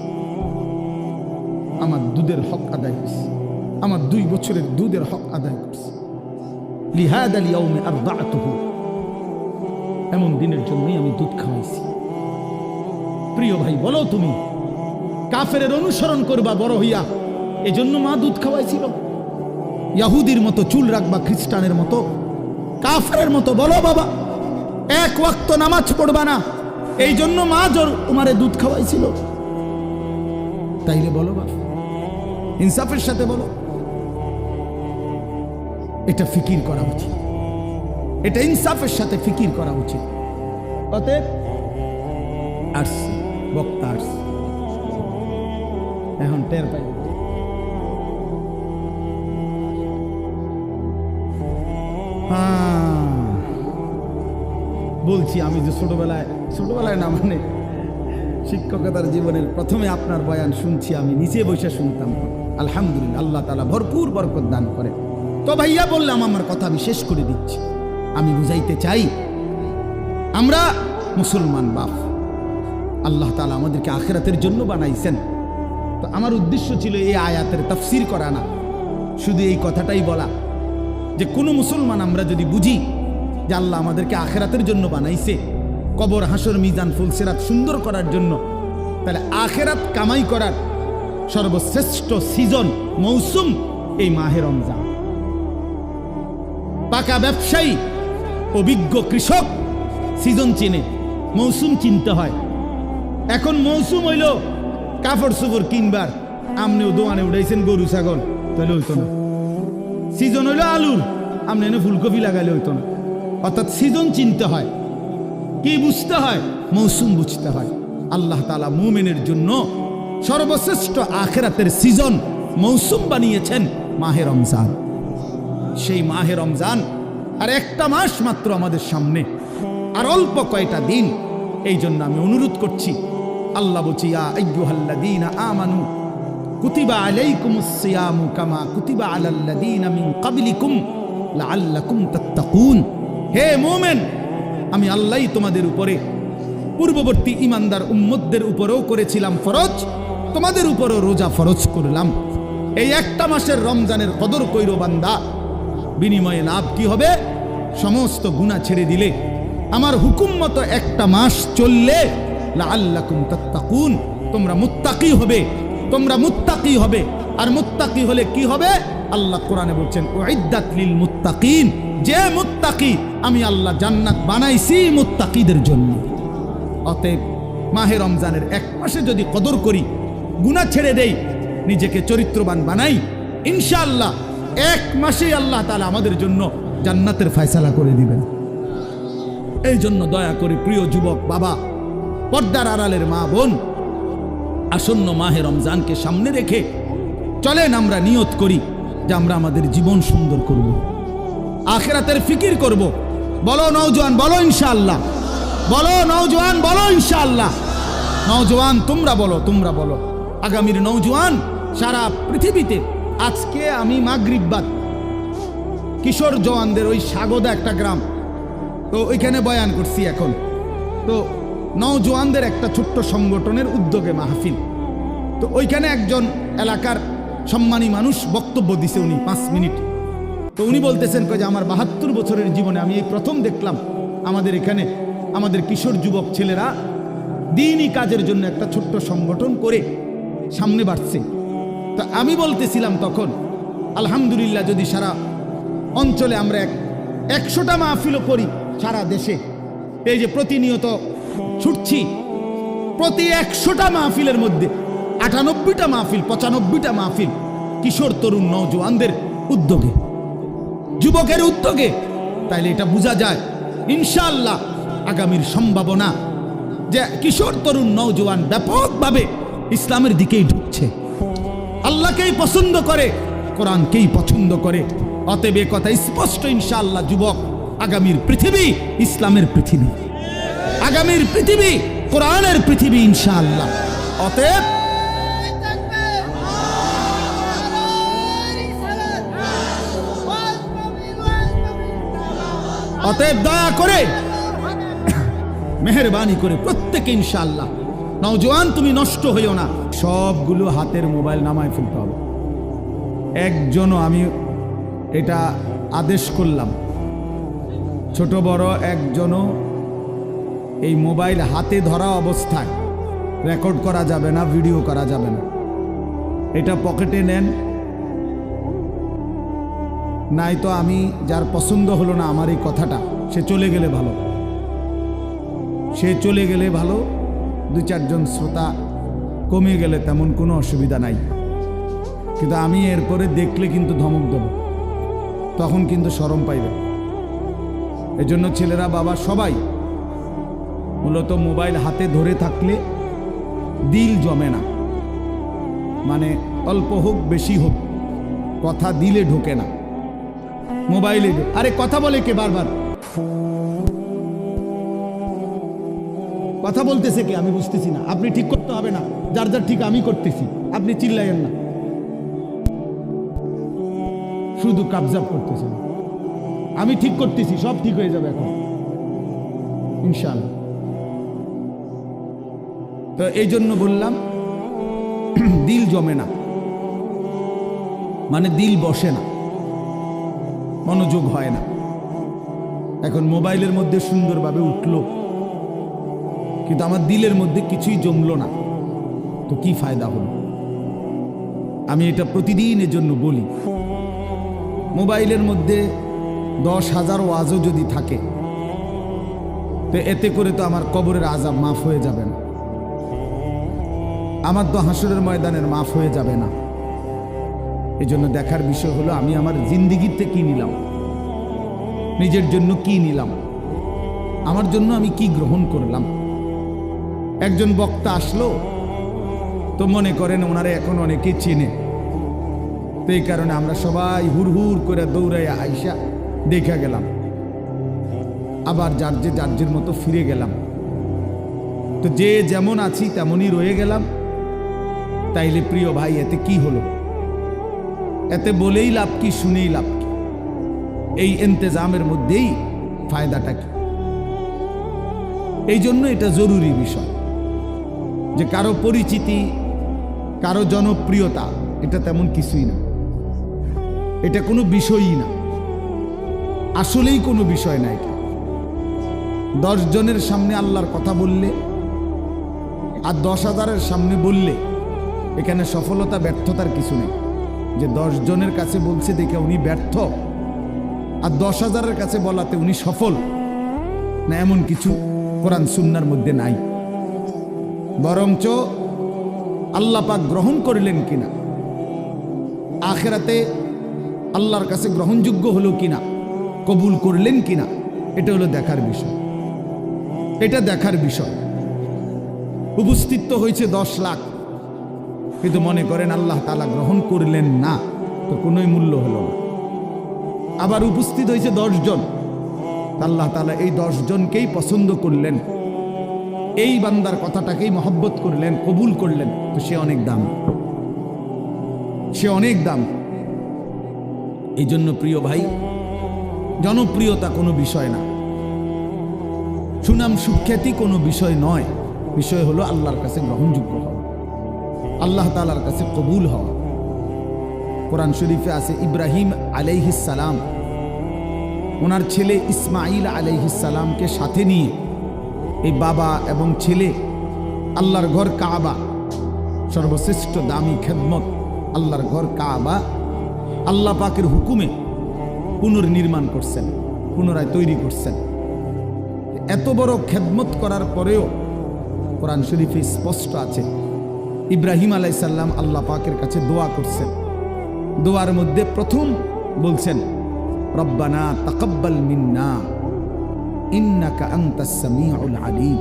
আমার দুধের হক আদায় করছে, আমার 2 বছরের দুধের হক আদায় করছে। লিহাযাল ইয়াউমে আরদাতুহু, এমন দিনের জন্যই আমি দুধ খাওয়াইছি। প্রিয় ভাই, বলো তুমি কাফেরের অনুসরণ করবা বড় হইয়া, এজন্য মা দুধ খাওয়াইছিল? ইহুদির মতো চুল রাখবা, খ্রিস্টানের মতো, কাফেরের মতো বলো বাবা 1 ওয়াক্ত নামাজ পড়বা না, এই জন্য মা তোমারে দুধ খাওয়াইছিল? তাইলে বলো বাবা, ইনসাফের সাথে বলো। এটা ফিকির করা উচিত, এটা ইনসাফের সাথে ফিকির করা উচিত। অতএব আসছি, বক্তা আসছি, এখন টের পাই। বলছি আমি যে ছোটবেলায় না, মানে শিক্ষকতার জীবনের প্রথমে আপনার বয়ান শুনছি, আমি নিচে বসে শুনতাম। আলহামদুলিল্লাহ, আল্লাহ তাআলা ভরপুর বরকত দান করে। তো ভাইয়া বললাম, আমার কথা আমি শেষ করে দিচ্ছি। আমি বুঝাইতে চাই, আমরা মুসলমান বাপ, আল্লাহ তাআলা আমাদেরকে আখিরাতের জন্য বানাইছেন। তো আমার উদ্দেশ্য ছিল এই আয়াতের তাফসীর করা না, শুধু এই কথাটাই বলা যে কোনো মুসলমান আমরা যদি বুঝি যে আল্লাহ আমাদেরকে আখিরাতের জন্য বানাইছে, কবর হাসর মিজান ফুলসিরাত সুন্দর করার জন্য, তাহলে আখিরাত কামাই করার সর্বশ্রেষ্ঠ সিজন, মৌসুম এই মাহে রমজান। পাকা ব্যবসায়ী, অভিজ্ঞ কৃষক সিজন চিনে, মৌসুম চিনতে হয়। এখন মৌসুম হইল কাপড় চোপড় কিনবার, আমনেও দোকানে উঠাইছেন গরু ছাগল, তাহলে হইতো না। সিজন হইল আলুর, আপনি এনে ফুলকপি লাগাইলে হইতো না। অর্থাৎ সিজন চিনতে হয়। কি বুঝতে হয়? মৌসুম বুঝতে হয়। আল্লাহ তাআলা মুমিনের জন্য সর্বশ্রেষ্ঠ আখিরাতের সিজন, মৌসুম বানিয়েছেন মাহে রমজান। সেই মাহে রমজান আর একটা মাস মাত্র আমাদের সামনে, আর অল্প কয়টা দিন। এই জন্য আমি অনুরোধ করছি, আল্লাহ বলছি, ইয়া আইয়ুহাল্লাযীনা আমানু কুতিবা আলাইকুমুস সিয়ামু কামা কুতিবা আলাল্লাযীনা মিন ক্বাবলিকুম লাআল্লাকুম তাত্তাকুন। হে মুমিন, আমি আল্লাহই তোমাদের উপরে পূর্ববর্তী ঈমানদার উম্মতদের উপরেও করেছিলাম ফরজ, তোমাদের উপরও রোজা ফরজ করলাম। এই একটা মাসের রমজানের কদর কইরো বান্দা, বিনিময়ে লাভ কি হবে? সমস্ত গুনাহ ছেড়ে দিলে, আমার হুকুম মতো একটা মাস চললে, লাআল্লাকুম তাত্তাকুন, তোমরা মুত্তাকি হবে, তোমরা মুত্তাকি হবে। আর মুত্তাকি হলে কি হবে? আল্লাহ কোরআনে বলছেন, উইদ্দাত লিল মুত্তাকিন, যে মুত্তাকি আমি আল্লাহ জান্নাত বানাইছি মুত্তাকিদের জন্য। অতএব মাহে রমজানের 1 মাসে যদি কদর করি, গুনাহ ছেড়ে দেই, নিজেকে চরিত্রবান বানাই, ইনশাআল্লাহ 1 মাসেই আল্লাহ তাআলা আমাদের জন্য জান্নাতের ফয়সালা করে দিবেন। এই জন্য দয়া করে প্রিয় যুবক বাবা, পর্দার আড়ালের মা বোন, আসন্ন মাহে রমজানকে সামনে রেখে চলেন আমরা নিয়ত করি যে আমরা আমাদের জীবন সুন্দর করব, আখিরাতের ফিকির করব। বলো নওজোয়ান, বলো ইনশাআল্লাহ। বলো নওজোয়ান, বলো ইনশাআল্লাহ। নওজোয়ান তোমরা বলো, তোমরা বলো। আগামীর নওজোয়ান সারা পৃথিবীতে। আজকে আমি মাগরিব বাদ কিশোর জওয়ানদের ওই সাগদা একটা গ্রাম, তো ওইখানে বয়ান করছি। এখন তো নওজোয়ানদের একটা ছোট্ট সংগঠনের উদ্যোগে মাহফিল, তো ওইখানে একজন এলাকার সম্মানী মানুষ বক্তব্য দিছে, উনি 5 মিনিট। তো উনি বলতেছেন যে আমার 72 বছরের জীবনে আমি এই প্রথম দেখলাম আমাদের এখানে আমাদের কিশোর যুবক ছেলেরা দ্বীনি কাজের জন্য একটা ছোট্ট সংগঠন করে সামনে বাড়ছে। তো আমি বলতেছিলাম তখন, আলহামদুলিল্লাহ, যদি সারা অঞ্চলে আমরা 100টা মাহফিলও করি সারা দেশে, এই যে প্রতিনিয়ত ছুটছি, প্রতি 100টা মাহফিলের মধ্যে 98টা মাহফিল, 95টা মাহফিল কিশোর তরুণ নওজোয়ানদের উদ্যোগে, যুবকের উদ্যোগে, তাইলে এটা বোঝা যায় ইনশাআল্লাহ আগামীর সম্ভাবনা যে কিশোর তরুণ নওজোয়ান ব্যাপকভাবে ইসলামের দিকেই ঢুকছে, আল্লাহকেই পছন্দ করে, কোরআনকেই পছন্দ করে। অতএব এ কথা স্পষ্ট ইনশাআল্লাহ যুবক, আগামীর পৃথিবী ইসলামের পৃথিবী, আগামীর পৃথিবী কোরআনের পৃথিবী ইনশাআল্লাহ। অতএব দয়া করে মেহেরবানি করে প্রত্যেকে ইনশাআল্লাহ, নওজোয়ান তুমি নষ্ট হইও না, সবগুলো হাতের মোবাইল নামায় ফেলতে হবে। একজনও, আমি এটা আদেশ করলাম, ছোট বড় একজনও এই মোবাইল হাতে ধরা অবস্থায় রেকর্ড করা যাবে না, ভিডিও করা যাবে না। এটা পকেটে নেন, নাই তো আমি যার পছন্দ হলো না আমার এই কথাটা, সে চলে গেলে ভালো, সে চলে গেলে ভালো। 2-4 শ্রোতা কমে গেলে তেমন কোনো অসুবিধা নাই, কিন্তু আমি এরপরে দেখলে কিন্তু ধমক দেব, তখন কিন্তু শরম পাইবে। এজন্য ছেলেরা বাবা সবাই মূলত মোবাইল হাতে ধরে থাকলে দিল জমে না, মানে অল্প হোক বেশি হোক কথা দিলে ঢোকে না, মোবাইলে। আরে কথা বলে কে বারবার? কথা বলতেছে কে? আমি বুঝতেছি না। আপনি ঠিক করতে হবে না, যার যার ঠিক আমি করতেছি, আপনি চিল্লাইয়েন না, শুধু কাবজাব করতেছেন। আমি ঠিক করতেছি, সব ঠিক হয়ে যাবে এখন ইনশাআল্লাহ। তো এই জন্য বললাম দিল জমে না, মানে দিল বসে না, মনোযোগ হয় না। এখন মোবাইলের মধ্যে সুন্দরভাবে উঠলো, কিন্তু আমার দিলের মধ্যে কিছুই জমলো না, তো কি ফায়দা হলো? আমি এটা প্রতিদিন এর জন্য বলি, মোবাইলের মধ্যে 10,000 ওয়াজও যদি থাকে, তো এতে করে তো আমার কবরের আযাব মাফ হয়ে যাবে না, আমার তো হাসরের ময়দানের মাফ হয়ে যাবে না। এই জন্য দেখার বিষয় হলো আমি আমার জিন্দিগিতে কি নিলাম, নিজের জন্য কি নিলাম, আমার জন্য আমি কি গ্রহণ করলাম। একজন বক্তা আসলো, তো মনে করেন ওনারে এখন অনেকে চেনে, তো এই কারণে আমরা সবাই হুড় করে দৌড়াইয়া আইসা দেখা গেলাম, আবার যার মতো ফিরে গেলাম। তো যে যেমন আছি তেমনই রয়ে গেলাম। তাইলে প্রিয় ভাই, এতে কি হলো? এতে বলেই লাভ কি, শুনেই লাভ কি? এই ইন্তেজামের মধ্যেই ফায়দাটা কি? এই জন্য এটা জরুরি বিষয় যে কারো পরিচিতি, কারো জনপ্রিয়তা, এটা তেমন কিছুই না, এটা কোনো বিষয়ই না, আসলেই কোনো বিষয় না। এটা 10 জনের সামনে আল্লাহর কথা বললে আর 10,000-এর সামনে বললে এখানে সফলতা ব্যর্থতার কিছু নেই। যে 10 জনের কাছে বলছে দেখে উনি ব্যর্থ, আর 10,000-এর কাছে বলাতে উনি সফল না, এমন কিছু কোরআন সুন্নাহর মধ্যে নাই। বরঞ্চ আল্লাহ পাক গ্রহণ করলেন কিনা, আখিরাতে আল্লাহর কাছে গ্রহণযোগ্য হলো কিনা, কবুল করলেন কিনা, এটা হলো দেখার বিষয়। এটা দেখার বিষয়। উপস্থিত তো হয়েছে 10 লাখ, কিন্তু মনে করেন আল্লাহ তাআলা গ্রহণ করলেন না, তো কোনোই মূল্য হলো না। আবার উপস্থিত হয়েছে 10 জন, আল্লাহ তাআলা এই 10 জনকেই পছন্দ করলেন, এই বান্দার কথাটাকেই মহব্বত করলেন, কবুল করলেন, তো সে অনেক দাম, সে অনেক দাম। এই জন্য প্রিয় ভাই, জনপ্রিয়তা কোনো বিষয় না, সুনাম সুখ্যাতি কোনো বিষয় নয়। বিষয় হলো আল্লাহর কাছে গ্রহণযোগ্য হওয়া, আল্লাহ তাআলার কাছে কবুল হওয়া। কোরআন শরীফে আছে ইব্রাহিম আলাইহিস সালাম ওনার ছেলে ইসমাইল আলাইহিস সালামকে সাথে নিয়ে, এই বাবা এবং ছেলে আল্লাহর ঘর কাবা, সর্বশ্রেষ্ঠ দামি খেদমত আল্লাহর ঘর কাবা, আল্লাহ পাকের হুকুমে পুনর্নির্মাণ করছেন, পুনরায় তৈরি করছেন। এত বড় খেদমত করার পরেও কোরআন শরীফে স্পষ্ট আছে ইব্রাহিম আলাইহিস সালাম আল্লাহ পাকের কাছে দোয়া করছেন। দোয়ার মধ্যে প্রথম বলছেন রব্বানা তাকাব্বাল মিন্না ইন্নাকা আনতাস সামিউল আলিম।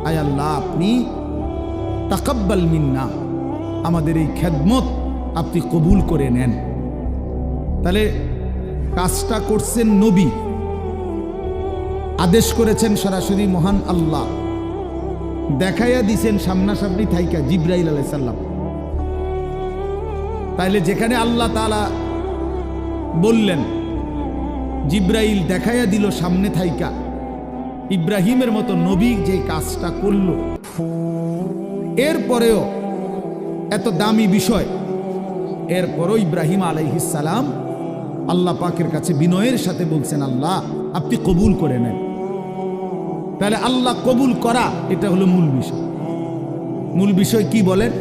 আয় আল্লাহ, আপনি তাকাব্বাল মিন্না, আমাদের এই খেদমত আপনি কবুল করে নেন। তাহলে কাজটা করছেন নবী, আদেশ করেছেন সরাসরি মহান আল্লাহ, দেখাইয়া দিছেন সামনাসামনি থাইকা জিব্রাইল আলাইহিস সালাম। তাইলে যেখানে আল্লাহ তাআলা বললেন, জিব্রাইল দেখাইয়া দিল সামনে থাইকা, ইব্রাহিমের মতো নবী যে কাজটা করল, এরপরেও এত দামি বিষয়, এরপরও ইব্রাহিম আলাইহিস সালাম আল্লাহ পাকের কাছে বিনয়ের সাথে বলছেন, আল্লাহ আপনি কবুল করে নেন। তাহলে আল্লাহ কবুল করা, এটা হলো মূল বিষয়। মূল বিষয় কি বলেন?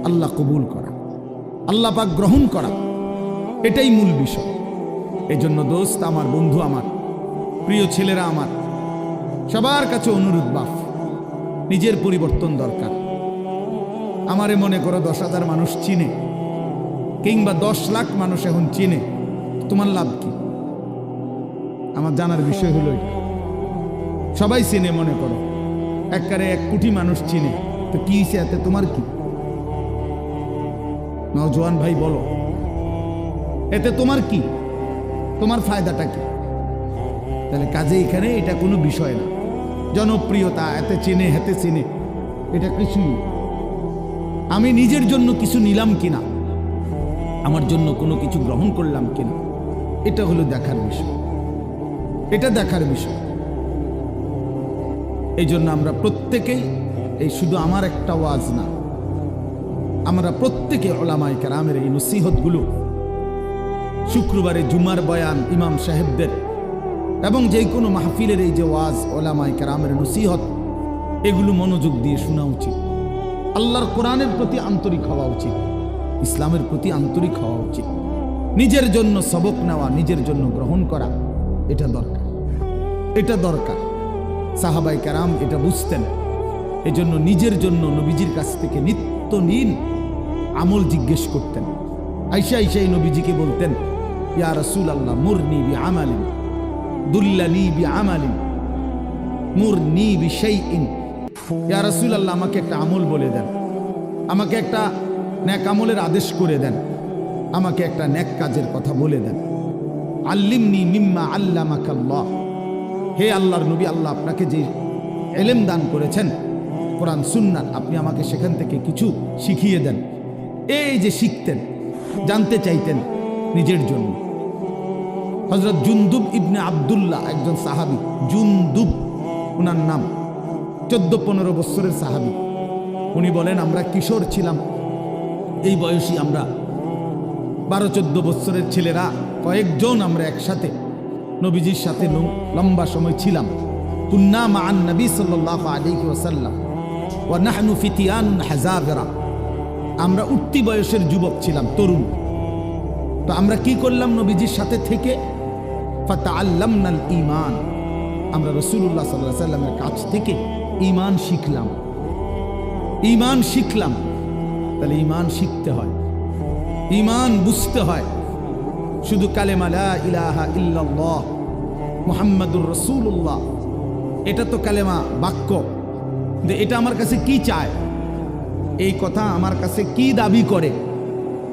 আল্লাহ কবুল করা, আল্লাহ পাক গ্রহণ করা, এটাই মূল বিষয়। এই জন্য দোস্ত আমার, বন্ধু আমার, প্রিয় ছেলেরা আমার, সবার কাছে অনুরোধ, বাপ নিজের পরিবর্তন দরকার। আমারে মনে করো 10,000 মানুষ চিনে, কিংবা 10 লাখ মানুষ এখন চিনে, তোমার লাভ কি? আমার জানার বিষয় হলো এটা। সবাই চিনে মনে করো, একবারে 1 কোটি মানুষ চিনে, তো কি হয়েছে এতে? তোমার কি? নওজোয়ান ভাই বলো, এতে তোমার কি? তোমার ফায়দাটা কি? তাহলে কাজে এখানে এটা কোনো বিষয় না। জনপ্রিয়তা, এতে চিনে হেতে চিনে, এটা কিছুই। আমি নিজের জন্য কিছু নিলাম কিনা, আমার জন্য কোনো কিছু গ্রহণ করলাম কিনা, এটা হলো দেখার বিষয়, এটা দেখার বিষয়। এই জন্য আমরা প্রত্যেকেই, এই শুধু আমার একটা ওয়াজ না, আমরা প্রত্যেকে উলামায়ে কেরামের এই নসিহতগুলো, শুক্রবারে জুমার বয়ান ইমাম সাহেবদের, এবং যে কোনো মাহফিলের এই যে ওয়াজ, উলামায়ে কেরামের নসিহত, এগুলো মনোযোগ দিয়ে শোনা উচিত। আল্লাহর কোরআনের প্রতি আন্তরিক হওয়া উচিত, ইসলামের প্রতি আন্তরিক হওয়া উচিত। নিজের জন্য সবক নেওয়া, নিজের জন্য গ্রহণ করা, এটা দরকার, এটা দরকার। সাহাবায়ে কেরাম এটা বুঝতেন। এই জন্য নিজের জন্য নবীজির কাছ থেকে নিত্য নীল আমল জিজ্ঞেস করতেন। আইসা আইসাই নবীজিকে বলতেন, ইয়া রাসূলুল্লাহ মুরনি বিআমালিন দুল্লানি বিআমালিন মুরনি বিশাইইন। ইয়া রাসূলুল্লাহ, আমাকে একটা আমল বলে দেন, আমাকে একটা নেক আমলের আদেশ করে দেন, আমাকে একটা নেক কাজের কথা বলে দেন। আল্লিমনি মিম্মা আল্লামাকাল্লাহ, হে আল্লাহর নবী, আল্লাহ আপনাকে যে ইলম দান করেছেন কোরআন সুন্নাত, আপনি আমাকে সেখান থেকে কিছু শিখিয়ে দেন। এই যে শিখতেন, জানতে চাইতেন নিজের জন্য। হযরত জুনদুব ইবনে আব্দুল্লাহ, একজন সাহাবী, জুনদুব ওনার নাম, 14-15 বছরের সাহাবী। উনি বলেন, আমরা কিশোর ছিলাম, এই বয়সী আমরা 12-14 বছরের ছেলেরা কয়েকজন আমরা একসাথে নবীজির সাথে লম্বা সময় ছিলাম। কুন্না মাআন নবী সাল্লাল্লাহু আলাইহি ওয়াসাল্লাম ওয়া নাহনু ফিতিয়ানুন হাযাবিরা, আমরা উঠতি বয়সের যুবক ছিলাম, তরুণ। তো আমরা কি করলাম? নবীজির সাথে থেকে ফাতাআল্লামনাল ঈমান, আমরা রাসূলুল্লাহ সাল্লাল্লাহু আলাইহি ওয়াসাল্লামের কাছ থেকে ঈমান শিখলাম, ঈমান শিখলাম। তাহলে ঈমান শিখতে হয়, ঈমান বুঝতে হয়। শুধু কালেমা লা ইলাহা ইল্লাল্লাহ মুহাম্মাদুর রাসূলুল্লাহ, এটা তো কালেমা, বাক্য, যে এটা আমার কাছে কি চায়, এই কথা আমার কাছে কি দাবি করে,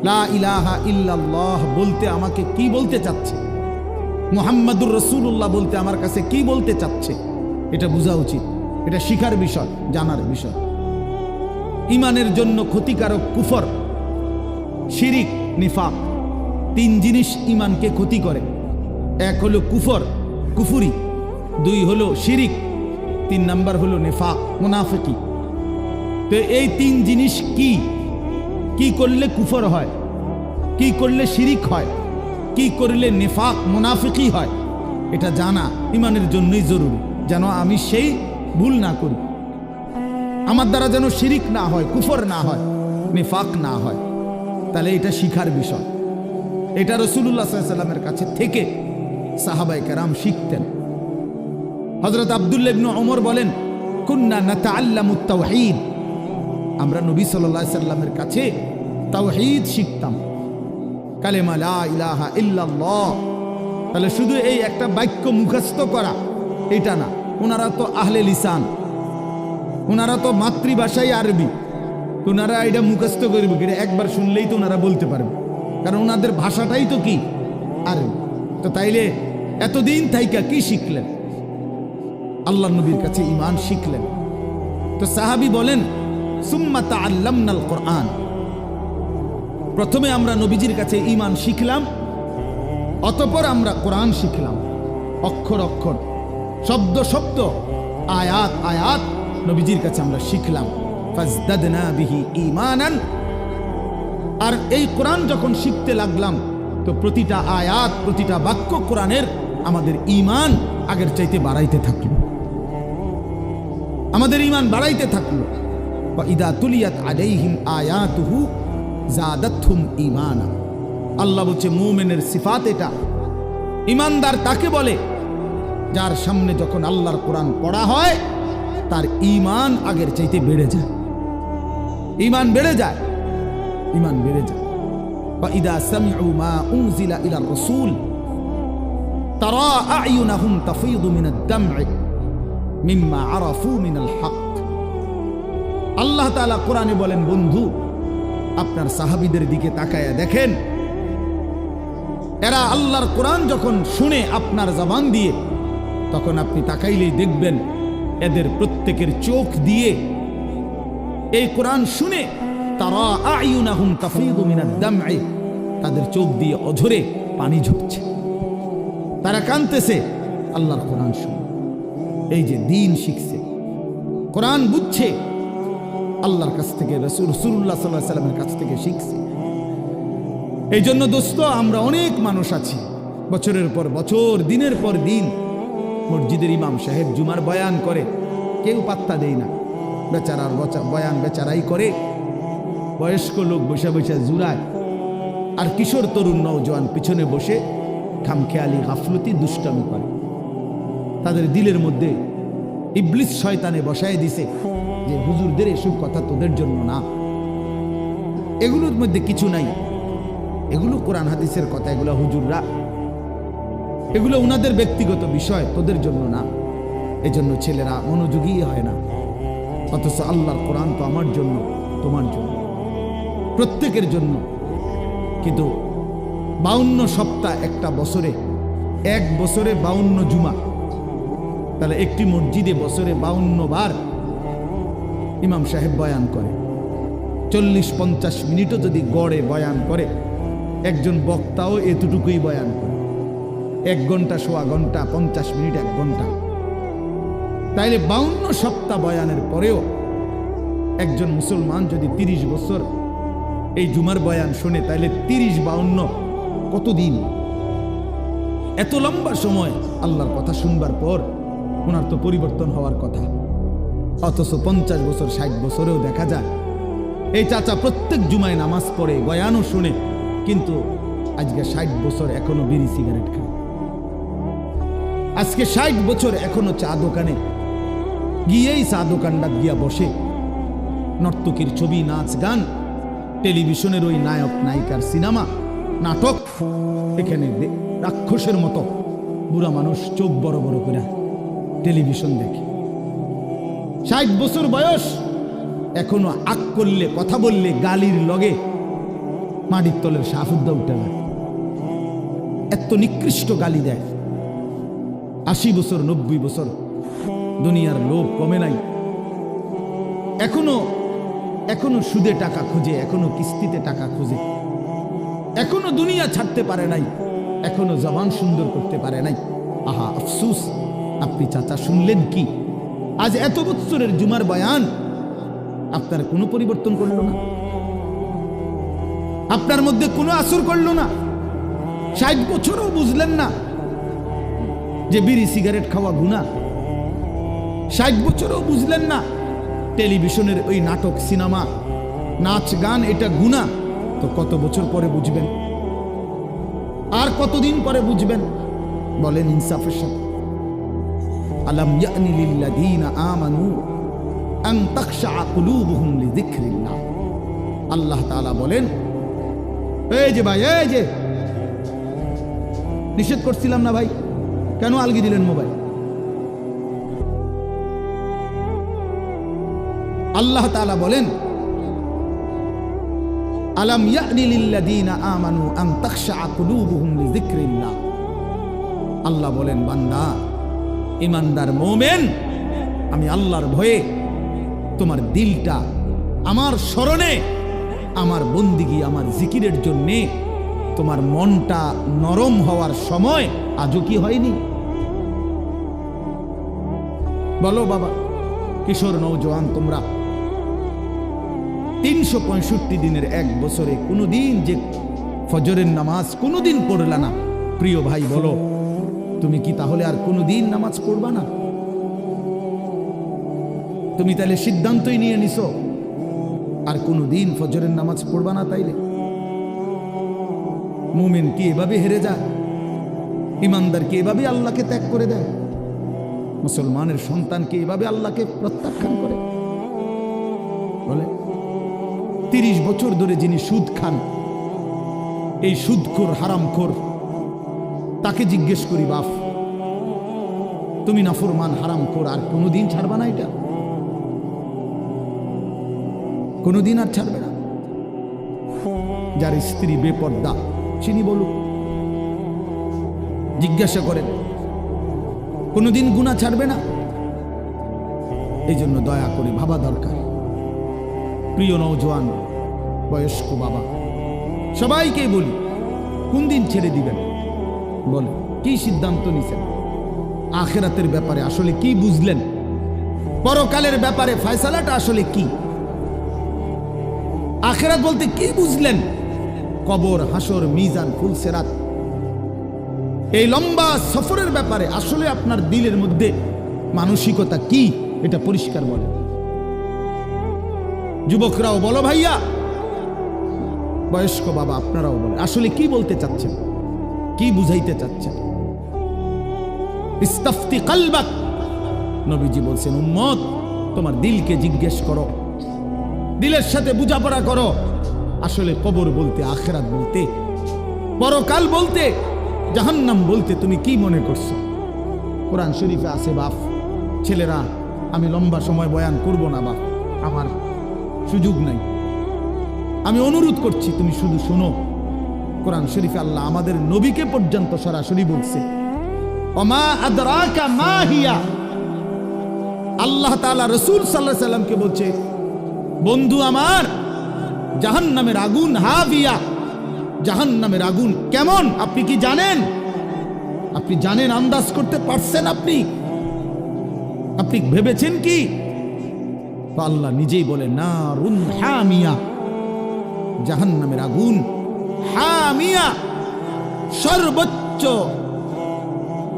লা ইলাহা ইল্লাল্লাহ বলতে আমাকে কি বলতে চাচ্ছে, মুহাম্মাদুর রাসূলুল্লাহ বলতে আমার কাছে কি বলতে চাচ্ছে, এটা বোঝা উচিত। এটা শিখার বিষয়, জানার বিষয়। ঈমানের জন্য ক্ষতিকারক কুফর, শিরিক, নিফাক, 3 জিনিস ঈমানকে ক্ষতি করে। 1 হলো কুফর, কুফুরি, 2 হলো শিরিক, 3 নাম্বার হলো নিফাক, মুনাফিকি। তো এই 3 জিনিস কি কি করলে কুফর হয়, কি করলে শিরিক হয়, কি করলে নিফাক মুনাফিকি হয়, এটা জানা ঈমানের জন্যই জরুরি, যেন আমি সেই ভুল না করি, আমার দ্বারা যেন শিরিক না হয়, কুফর না হয়, নিফাক না হয়। তাহলে এটা শিখার বিষয়। এটা রাসূলুল্লাহ সাল্লাল্লাহু আলাইহি ওয়াসাল্লামের কাছে থেকে সাহাবায়ে কেরাম শিখতেন। হযরত আব্দুল্লাহ ইবনে ওমর বলেন, কুন্না নাতাআল্লামুত তাওহীদ, আমরা নবী সাল্লাল্লাহু আলাইহি ওয়াসাল্লামের কাছে তাওহীদ শিখতাম, কালেমা লা ইলাহা ইল্লাল্লাহ। তাহলে শুধু এই একটা বাক্য মুখস্থ করা এটা না, ওনারা তো আহলে লিসান, ওনারা তো মাতৃভাষাই আরবি, ওনারা এটা মুখস্থ করবে, এটা একবার শুনলেই তো ওনারা বলতে পারবে, কারণ ওনাদের ভাষাটাই তো কি আরবি। তো তাইলে এতদিন থাইকা কি শিখলেন? আল্লাহ নবীর কাছে ঈমান শিখলেন। তো সাহাবী বলেন, সুম্মা তাআল্লামনাল কোরআন, প্রথমে আমরা নবীজির কাছে ঈমান শিখলাম, অতঃপর আমরা কোরআন শিখলাম। অক্ষর অক্ষর, শব্দ শব্দ, আয়াত আয়াত নবীজির কাছে আমরা শিখলাম। ফাজদাদনা বিহি ঈমানান, আর এই কোরআন যখন শিখতে লাগলাম তো প্রতিটা আয়াত, প্রতিটা বাক্য কোরআনের আমাদের ঈমান আগের চাইতে বাড়াইতে থাকলো, আমাদের ঈমান বাড়াইতে থাকলো। ওয়া ইদা তুলিয়াত আলাইহিম আয়াতুহু জাদাতহুম ঈমানা। আল্লাহ বলছে মুমিনের সিফাত এটা। ঈমানদার তাকে বলে যার সামনে যখন আল্লাহর কোরআন পড়া হয় তার ঈমান আগের চাইতে বেড়ে যায়, ঈমান বেড়ে যায়, ঈমান বেড়ে যায়। ওয়া ইদা সামিউ মা উনজিলা ইলার রাসূল তারা আ'য়ুনাহুম তাফীদু মিনাদ দাম'i মিম্মা আরাফু মিনাল হক। আল্লাহ তাআলা কোরআনে বলেন, বন্ধু আপনার সাহাবীদের দিকে তাকায়া দেখেন, এরা আল্লাহর কোরআন যখন শুনে আপনার জবান দিয়ে, তখন আপনি তাকাইলেই দেখবেন এদের প্রত্যেকের চোখ দিয়ে এই কোরআন শুনে তারা আ'য়ুনাহুম তাফীদু মিনাদ দাম'i, তাদের চোখ দিয়ে অঝরে পানি ঝরছে, তারা কাঁদতেছে আল্লাহর কোরআন শুনে। এই যে দ্বীন শিখছে, কোরআন বুঝছে, আল্লাহর কাছ থেকে, রাসূলুল্লাহ সাল্লাল্লাহু আলাইহি ওয়াসাল্লামের কাছ থেকে শিখছে। এই জন্য দোস্ত, আমরা অনেক মানুষ আছি বছরের পর বছর, দিনের পর দিন মসজিদের ইমাম সাহেব জুমার বয়ান করে, কেউ পাত্তা দেয় না, বেচারার বয়ান বেচারাই করে, বয়স্ক লোক বসে বসে জুড়ায়, আর কিশোর তরুণ নওজোয়ান পিছনে বসে খামখেয়ালি গাফলতি দুষ্টামি করে। তাদের দিলের মধ্যে ইবলিস শয়তানে বসায় দিছে যে হুজুরদের এসব কথা তোদের জন্য না, এগুলোর মধ্যে কিছু নাই, এগুলো কোরআন হাদিসের কথা, এগুলো হুজুররা, এগুলো ওনাদের ব্যক্তিগত বিষয়, তোদের জন্য না। এজন্য ছেলেরা মনোযোগী হয় না, অথচ আল্লাহর কোরআন তো আমার জন্য, তোমার জন্য, প্রত্যেকের জন্য। কিন্তু 52 সপ্তাহ একটা বছরে, এক বছরে 52 জুমা, তাহলে একটি মসজিদে বছরে 52 বার ইমাম সাহেব বয়ান করে। 40-50 মিনিটও যদি গড়ে বয়ান করে, একজন বক্তাও এতটুকুই বয়ান করে, 1 ঘন্টা, সোয়া ঘন্টা, 50 মিনিট, 1 ঘন্টা। তাইলে 52 সপ্তাহ বয়ানের পরেও একজন মুসলমান যদি 30 বছর এই জুমার বয়ান শুনে, তাইলে 30-52 কতদিন? এত লম্বা সময় আল্লাহর কথা শুনবার পর ওনার তো পরিবর্তন হওয়ার কথা। অথচ 50 বছর, 60 বছরেও দেখা যায় এই চাচা প্রত্যেক জুমায় নামাজ পড়ে, বয়ানও শুনে, কিন্তু আজকে 60 বছর এখনো বিড়ি সিগারেট খায়। আজকে 60 বছর এখনো চা দোকানে গিয়েই চা দোকানটা গিয়া বসে, নর্তকীর ছবি, নাচ গান, টেলিভিশনের ওই নায়ক নায়িকার সিনেমা, নাটক, এখানে রাক্ষসের মতো বুড়া মানুষ চোখ বড় বড় করে টেলিভিশন দেখে। 60 বছর বয়স, এখনো আক করলে, কথা বললে গালির লগে মাটির তলের সাফুদ্দা উঠে যায়, এত নিকৃষ্ট গালি দেয়। 80 বছর, 90 বছর, দুনিয়ার লোভ কমে নাই, এখনো সুদে টাকা খুঁজে, এখনো কিস্তিতে টাকা খুঁজে, এখনো দুনিয়া ছাড়তে পারে নাই, এখনো জবান সুন্দর করতে পারে নাই। আহা আফসুস, আপনি চাচা শুনলেন কি? আজ এত বছরের জুমার বয়ান আপনার কোনো পরিবর্তন করলো না, আপনার মধ্যে কোনো আসর করলো না। 60 বছরও বুঝলেন না যে বিড়ি সিগারেট খাওয়া গুনাহ। 60 বছরও বুঝলেন না টেলিভিশনের ওই নাটক, সিনেমা, নাচ গান এটা গুনাহ। তো কত বছর পরে বুঝবেন? আর কতদিন পরে বুঝবেন? বলেন ইনসাফের সাথে। আলাম ইয়ানি লিল্লাযীনা আমানু আন তাখশা কুলুবুহুম লিযিকরিল্লাহ। আল্লাহ তাআলা বলেন, এই যে ভাই, এই যে নিষেধ করছিলাম না ভাই, কেন আলগি দিলেন মোবাইল? আল্লাহ তাআলা বলেন, আলাম ইয়ানি লিল্লাযীনা আমানু আন তাখশা কুলুবুহুম লিযিকরিল্লাহ। আল্লাহ বলেন, বান্দা, ঈমানদার মুমিন, আমি আল্লাহর ভয়ে তোমার দিলটা আমার স্মরণে, আমার বন্দিগি, আমার জিকিরের জন্যে তোমার মনটা নরম হওয়ার সময় আজও কি হয়নি? বলো বাবা, কিশোর নওজোয়ান, তোমরা 365 দিনের এক বছরে কোনোদিন যে ফজরের নামাজ কোনোদিন পড়লা না, প্রিয় ভাই বলো, তুমি কি তাহলে আর কোনোদিন নামাজ পড়বা না? তুমি তাহলে সিদ্ধান্তই নিয়ে নিছো আর কোনোদিন ফজরের নামাজ পড়বা না? তাইলে মুমিন কি এভাবে হেরে যায়? ইমানদার কি এভাবে আল্লাহকে ত্যাগ করে দেয়? মুসলমানের সন্তান কি এভাবে আল্লাহকে প্রত্যাখ্যান করে? বলে 30 বছর ধরে যিনি সুদ খান, এই সুদখোর হারামখোর, তাকে জিজ্ঞেস করি, বাপ তুমি নাফরমান হারামখোর, আর কোনোদিন ছাড়বা না? এটা কোনোদিন আর ছাড়বে না? যার স্ত্রী বেপর্দা, চিনি বলুক, জিজ্ঞাসা করেন, কোনোদিন গুনাহ ছাড়বে না? এই জন্য দয়া করে ভাবা দরকার। প্রিয় নওজোয়ান, বয়স্ক বাবা, সবাইকে বলি, কোন দিন ছেড়ে দিবেন? বলে কি সিদ্ধান্ত নিছেন? আখিরাতের ব্যাপারে আসলে কি বুঝলেন? পরকালের ব্যাপারে ফয়সালাটা আসলে কি? আখিরাত বলতে কি বুঝলেন? কবর, হাসর, মিজান, ফুলসিরাত, এই লম্বা সফরের ব্যাপারে আসলে আপনার দিলের মধ্যে মানসিকতা কি, এটা পরিষ্কার বলেন। যুবকরাও বলো ভাইয়া, বয়স্ক বাবা আপনারাও বলেন, আসলে কি বলতে চাচ্ছেন, কি বুঝাইতে চাচ্ছেন? ইস্তাফতি কলবাক, নবীজি বলছেন, উম্মত তোমার দিলকে জিজ্ঞেস করো, দিলের সাথে বোঝাপড়া করো, আসলে কবর বলতে, আখিরাত বলতে, পরকাল বলতে, জাহান্নাম বলতে তুমি কি মনে করছো? কোরআন শরীফে আছে, বাপ ছেলেরা আমি লম্বা সময় বয়ান করব না বাপ, আমার সুযোগ নাই, আমি অনুরোধ করছি তুমি শুধু শোনো। কোরআন শরীফে আল্লাহ আমাদের নবীকে পর্যন্ত সরাসরি বলছে, ওমা আদরাকা মা হিয়া। আল্লাহ তাআলা রাসূল সাল্লাল্লাহু আলাইহি সাল্লামকে বলছে, বন্ধু আমার, জাহান্নামের আগুন হাবিয়া, জাহান্নামের আগুন কেমন আপনি কি জানেন? আপনি জানেন, আন্দাজ করতে পারছেন? আপনি ভেবেছেন কি? আল্লাহ নিজেই বলে, নারুন হামিয়া, জাহান্নামের আগুন হামিয়া, সর্বোচ্চ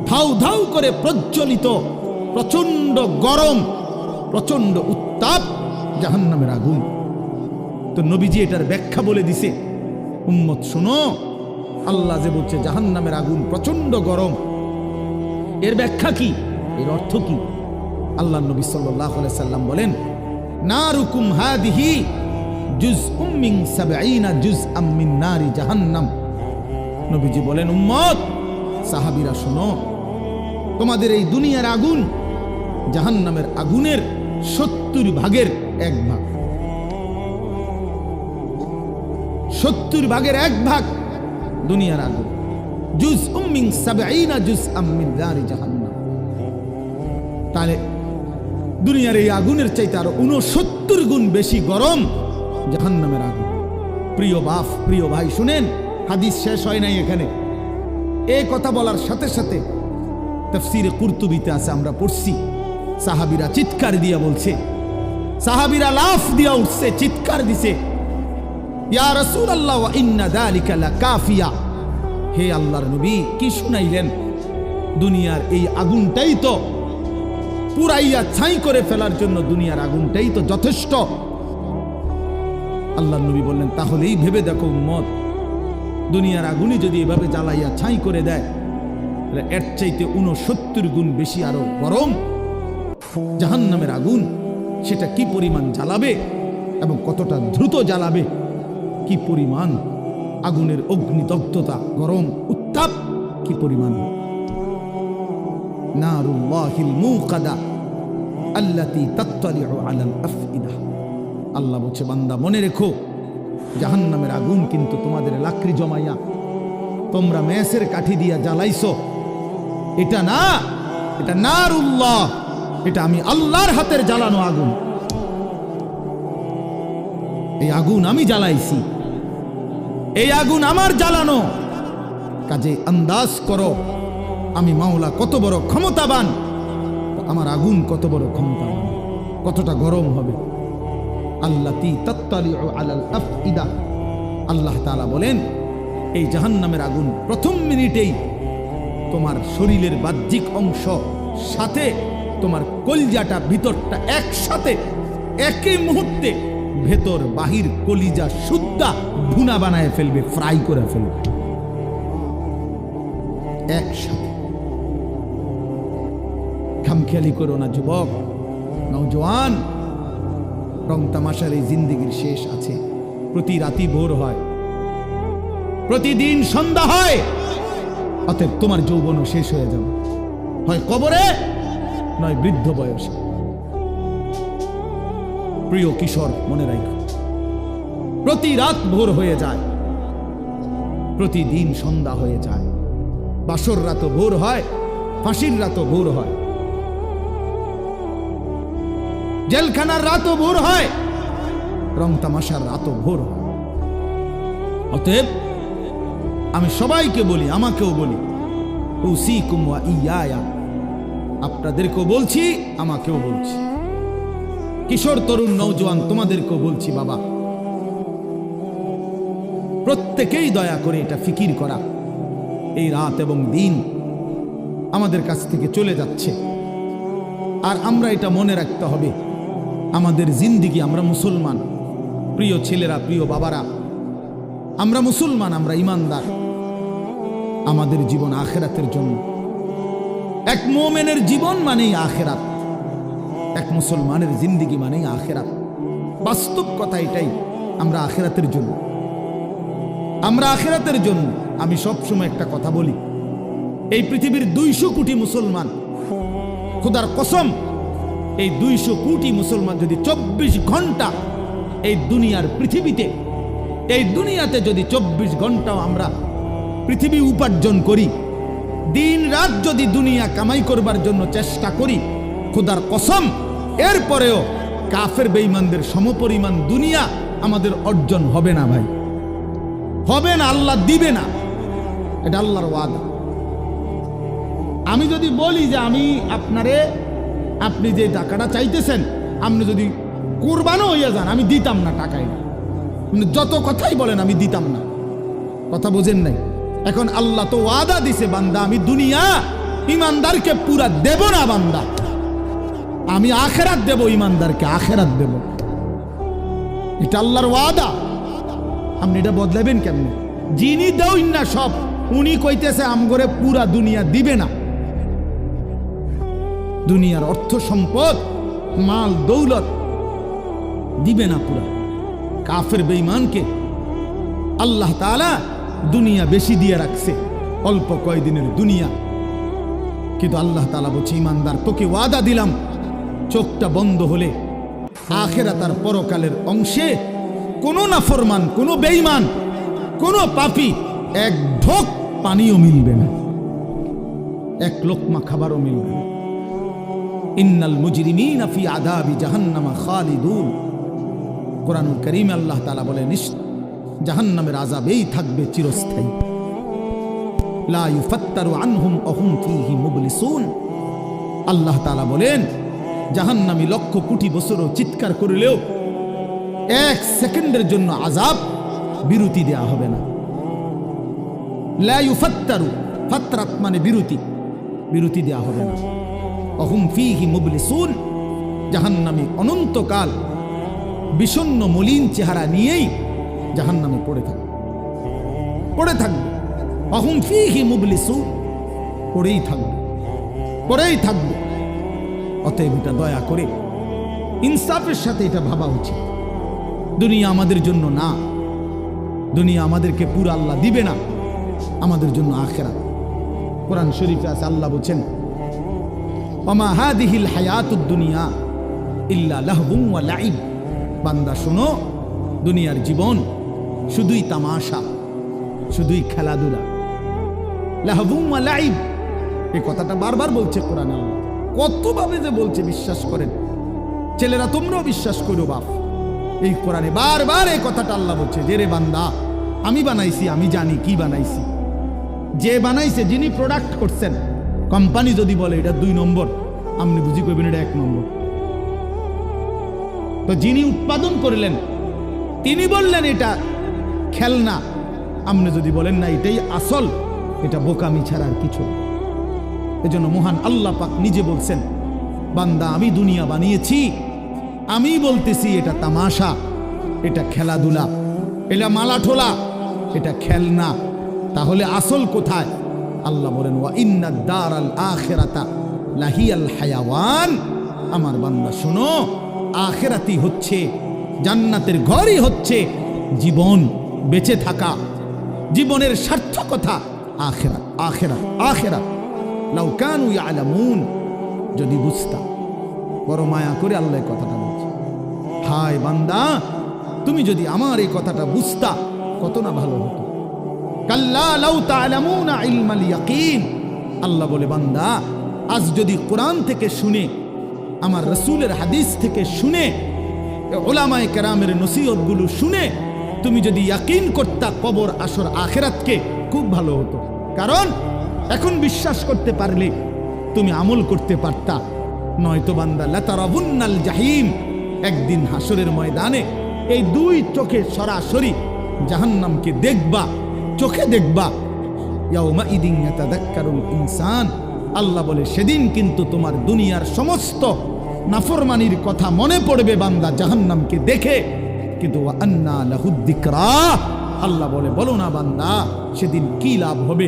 ধাউ ধাউ করে প্রজ্বলিত, প্রচন্ড গরম, প্রচন্ড উত্তাপ জাহান্নামের আগুন। তো নবীজি এটার ব্যাখ্যা বলে দিছে, উম্মত শোনো, আল্লাহ যে বলছে জাহান্নামের আগুন প্রচন্ড গরম, এর ব্যাখ্যা কি, এর অর্থ কি? আল্লাহ নবী সাল্লাল্লাহু আলাইহি সাল্লাম বলেন, নারুকুম হাদিহি জুজউম মিন 70 জুজআম মিন নারি জাহান্নাম। নবীজি বলেন, উম্মত, সাহাবীরা শোনো, তোমাদের এই দুনিয়ার আগুন জাহান্নামের আগুনের 70 ভাগের 1 ভাগ, 70 ভাগের 1 ভাগ দুনিয়ার আগুন। জুজউম মিন 70 জুজআম মিন নারি জাহান্নাম। তাহলে দুনিয়ার এই আগুনের চাইতে আরো 69 গুণ বেশি গরম জাহান্নামের আগুন। প্রিয় বাপ, প্রিয় ভাই, শুনেন, হাদিস শেষ হয় নাই এখানে। এই কথা বলার সাথে সাথে তাফসীরে কুরতুবিতে আছে, আমরা পড়ছি, সাহাবীরা চিৎকার দিয়া বলছে, সাহাবীরা লাফ দিয়া উঠছে, চিৎকার দিছে, ইয়া রাসূলুল্লাহ ওয়া ইন্না যালিকা লাকাফিয়া। হে আল্লাহর নবী, কি শুনাইলেন? দুনিয়ার এই আগুনটাই তো পুরাইয়া ছাই করে ফেলার জন্য, দুনিয়ার আগুনটাই তো যথেষ্ট। আল্লাহর নবী বললেন, তাহলেই ভেবে দেখো উম্মত, দুনিয়ার আগুনই যদি এভাবে জ্বালাইয়া ছাই করে দেয়, এর চাইতে 69 গুণ বেশি আরো গরম জাহান্নামের আগুন, সেটা কি পরিমাণ জ্বালাবে এবং কতটা দ্রুত জ্বালাবে, কি পরিমাণ আগুনের অগ্নিদগ্ধতা, গরম উত্তাপ কি পরিমাণ। নারুল্লাহিল মুকাদা আল্লাতী তাত্তালিউ আলাল আফইদা। আল্লাহ বলছে, বান্দা মনে রেখো, জাহান্নামের আগুন কিন্তু তোমাদের লাকড়ি জমাইয়া তোমরা মেসের কাঠি দিয়া জ্বালাইছো, এটা না, এটা নারুল্লাহ, এটা আমি আল্লাহর হাতের জ্বালানো আগুন। এই আগুন আমি জ্বালাইছি, এই আগুন আমার জ্বালানো। কাজে আন্দাজ করো আমি মাওলা কত বড় ক্ষমতাবান, আমার আগুন কত বড় ক্ষমতাবান, কতটা গরম হবে। আল্লাতী তাত্তালিউ আলাল আফইদা, আল্লাহ তাআলা বলেন এই জাহান্নামের আগুন প্রথম মিনিটেই তোমার শরীরের বাহ্যিক অংশ সাথে তোমার কলিজাটা ভিতরটা একসাথে একই মুহূর্তে ভেতর বাহির কলিজা শুদ্ধা ভুনা বানায় ফেলবে, ফ্রাই করে ফেলবে একসাথে। খামখেয়ালি করো না যুবক, নওজোয়ান, রং তামাশার এই জিন্দেগির শেষ আছে। প্রতি রাতি ভোর হয়, প্রতিদিন সন্ধ্যা হয়, অতএব তোমার যৌবনও শেষ হয়ে যাবে, হয় কবরে নয় বৃদ্ধ বয়সে। প্রিয় কিশোর, মনে রাখো, প্রতি রাত ভোর হয়ে যায়, প্রতিদিন সন্ধ্যা হয়ে যায়। বাসর রাতও ভোর হয়, ফাঁসির রাতও ভোর হয়, জেলখানার রাতও ভোর হয়, রং তামাশার রাতও ভোর হয়। অতএব আমি সবাইকে বলি, আমাকেও বলি, উসিকুম ওয়া ইয়া, আপনাদেরকেও বলছি, আমাকেও বলছি, কিশোর তরুণ নওজোয়ান তোমাদেরকেও বলছি, বাবা প্রত্যেকেই দয়া করে এটা ফিকির করা, এই রাত এবং দিন আমাদের কাছ থেকে চলে যাচ্ছে। আর আমরা এটা মনে রাখতে হবে, আমাদের জিন্দিগি, আমরা মুসলমান, প্রিয় ছেলেরা, প্রিয় বাবারা, আমরা মুসলমান, আমরা ইমানদার। আমাদের জীবন আখেরাতের জন্য। এক মুমিনের জীবন মানেই আখেরাত, এক মুসলমানের জিন্দিগি মানেই আখেরাত। বাস্তব কথা এটাই, আমরা আখেরাতের জন্য, আমরা আখেরাতের জন্য। আমি সবসময় একটা কথা বলি, এই পৃথিবীর 200 কোটি মুসলমান, খোদার কসম, এই 200 কোটি মুসলমান যদি 24 ঘন্টা এই দুনিয়ার পৃথিবীতে, এই দুনিয়াতে যদি 24 ঘন্টাও আমরা পৃথিবী উপার্জন করি, দিন রাত যদি দুনিয়া কামাই করবার জন্য চেষ্টা করি, খোদার কসম এরপরেও কাফের বেঈমানদের সমপরিমাণ দুনিয়া আমাদের অর্জন হবে না ভাই, হবে না, আল্লাহ দিবে না, এটা আল্লাহর ওয়াদা। আমি যদি বলি যে আমি আপনারে, আপনি যে টাকাটা চাইতেছেন, আপনি যদি কুরবানও হইয়া যান, আমি দিতাম না টাকাই, যত কথাই বলেন আমি দিতাম না, কথা বোঝেন নাই? এখন আল্লাহ তো ওয়াদা দিছে, বান্দা আমি দুনিয়া ইমানদারকে পুরা দেব না, বান্দা আমি আখেরাত দেব, ইমানদারকে আখেরাত দেব, এটা আল্লাহর ওয়াদা। আপনি এটা বদলাবেন কেমনে? যিনি দেউন না সব, উনি কইতেছে আমগরে পুরা দুনিয়া দিবে না, দুনিয়ার অর্থ সম্পদ মাল দৌলত দিবে না পুরা। কাফের বেঈমানকে আল্লাহ তাআলা দুনিয়া বেশি দিয়ে রাখছে, অল্প কয়দিনের দুনিয়া, কিন্তু আল্লাহ তাআলা বলছে, ইমানদার তোকে ওয়াদা দিলাম, চোখটা বন্ধ হলে আখিরাত আর পরকালের অংশে কোনো নাফরমান, কোনো বেঈমান, কোনো পাপী এক ঢোক পানিও মিলবে না, এক লোকমা খাবারও মিলবে না। ইন্নাল মুজরিমিনা ফি আযাবি জাহান্নামা খালিদুন, কোরআনুল কারীমে আল্লাহ তাআলা বলেন, জাহান্নামের আযাবেই থাকবে চিরস্থায়ী। লা ইউফাত্তারু আনহুম ওয়া হুম ফীহি মুবলিসুন, আল্লাহ তাআলা বলেন জাহান্নামী লক্ষ কোটি বছরও চিৎকার করলেও 1 সেকেন্ডের জন্য আযাব বিরতি দেয়া হবে না। লা ইউফাত্তারু, ফাতরাত মানে বিরতি, বিরতি দেয়া হবে না। ওয়া হুম ফীহি মুবলিসুন, জাহান্নামী অনন্তকাল বিষণ্ণ মলিন চেহারা নিয়েই জাহান্নামে পড়ে থাকবে, পড়ে থাকবে। ওয়া হুম ফীহি মুবলিসুন, পড়েই থাকবে, পড়েই থাকবে। অতএব এটা দয়া করে ইনসাফের সাথে এটা ভাবা উচিত, দুনিয়া আমাদের জন্য না, দুনিয়া আমাদেরকে পুরো আল্লাহ দিবে না, আমাদের জন্য আখিরাত। কোরআন শরীফে আছে, আল্লাহ বলেন, ওয়া মা হাযিহিল হায়াতুদ দুনিয়া ইল্লা লাহবুন ওয়া লাইব, বান্দা শোনো, দুনিয়ার জীবন শুধুই তামাশা, শুধুই খেলাধুলা, লাহবুম ওয়া লাইব। এই কথাটা বারবার বলছে কোরআনে আল্লাহ। কতভাবে যে বলছে বিশ্বাস করেন ছেলেরা, তোমরাও বিশ্বাস করো বাপ। এই কোরআনে বারবার এই কথাটা আল্লাহ বলছে যে রে বান্দা, আমি বানাইছি, আমি জানি কি বানাইছি। যে বানাইছে, যিনি প্রোডাক্ট করছেন, কোম্পানি যদি বলে এটা 2 নম্বর, আপনি বুঝি করবেন এটা 1 নম্বর। তো যিনি উৎপাদন করলেন তিনি বললেন এটা খেলনা, আপনি যদি বলেন না এটাই আসল, এটা বোকামি ছাড়া আর কিছু। এজন্য মহান আল্লাহ পাক নিজে বলছেন, বান্দা আমি দুনিয়া বানিয়েছি, আমি বলতেছি এটা তামাশা, এটা খেলাধুলা, এটা মালাঠোলা, এটা খেলনা। তাহলে আসল কোথায়? আল্লাহ বলেন ওয়া ইন্নাদ দারাল আখিরাতা লাহিয়াল হায়াওয়ান। আমার বান্দা শোনো, আখিরাতই হচ্ছে, জান্নাতের ঘরই হচ্ছে জীবন, বেঁচে থাকা, জীবনের সার্থকতা আখিরাত, আখিরাত, আখিরাত। লাউ কানু ইয়ালামুন, যদি বুঝতাম। বড় মায়া করে আল্লাহ এই কথাটা বলছে। হায় বান্দা, তুমি যদি আমার এই কথাটা বুঝতা কত না ভালো হতো। কাল্লা লাউ তা'লামুনা ইলমাল ইয়াকিন। আল্লাহ বলে বান্দা, আজ যদি কোরআন থেকে শুনে, আমার রাসূলের হাদিস থেকে শুনে, উলামায়ে কেরামের নসিহতগুলো শুনে তুমি যদি ইয়াকিন করতা কবর, আসর, আখিরাতকে, খুব ভালো হতো। কারণ এখন বিশ্বাস করতে পারলে তুমি আমল করতে পারতা। নয়তো বান্দা লাতারাবুন্নাল জাহিম, একদিন হাসরের ময়দানে এই 2 চোখে সরাসরি জাহান্নামকে দেখবা, চোখে দেখবা। ইয়াউমা ইদিন ইয়াতাযাক্কারুল ইনসান। আল্লাহ বলে সেদিন কিন্তু তোমার দুনিয়ার সমস্ত নাফরমানির কথা মনে পড়বে বান্দা জাহান্নামকে দেখে। কিন্তু ওয়া আন্না লাহুদ যিকরা, আল্লাহ বলে বলো না বান্দা সেদিন কি লাভ হবে।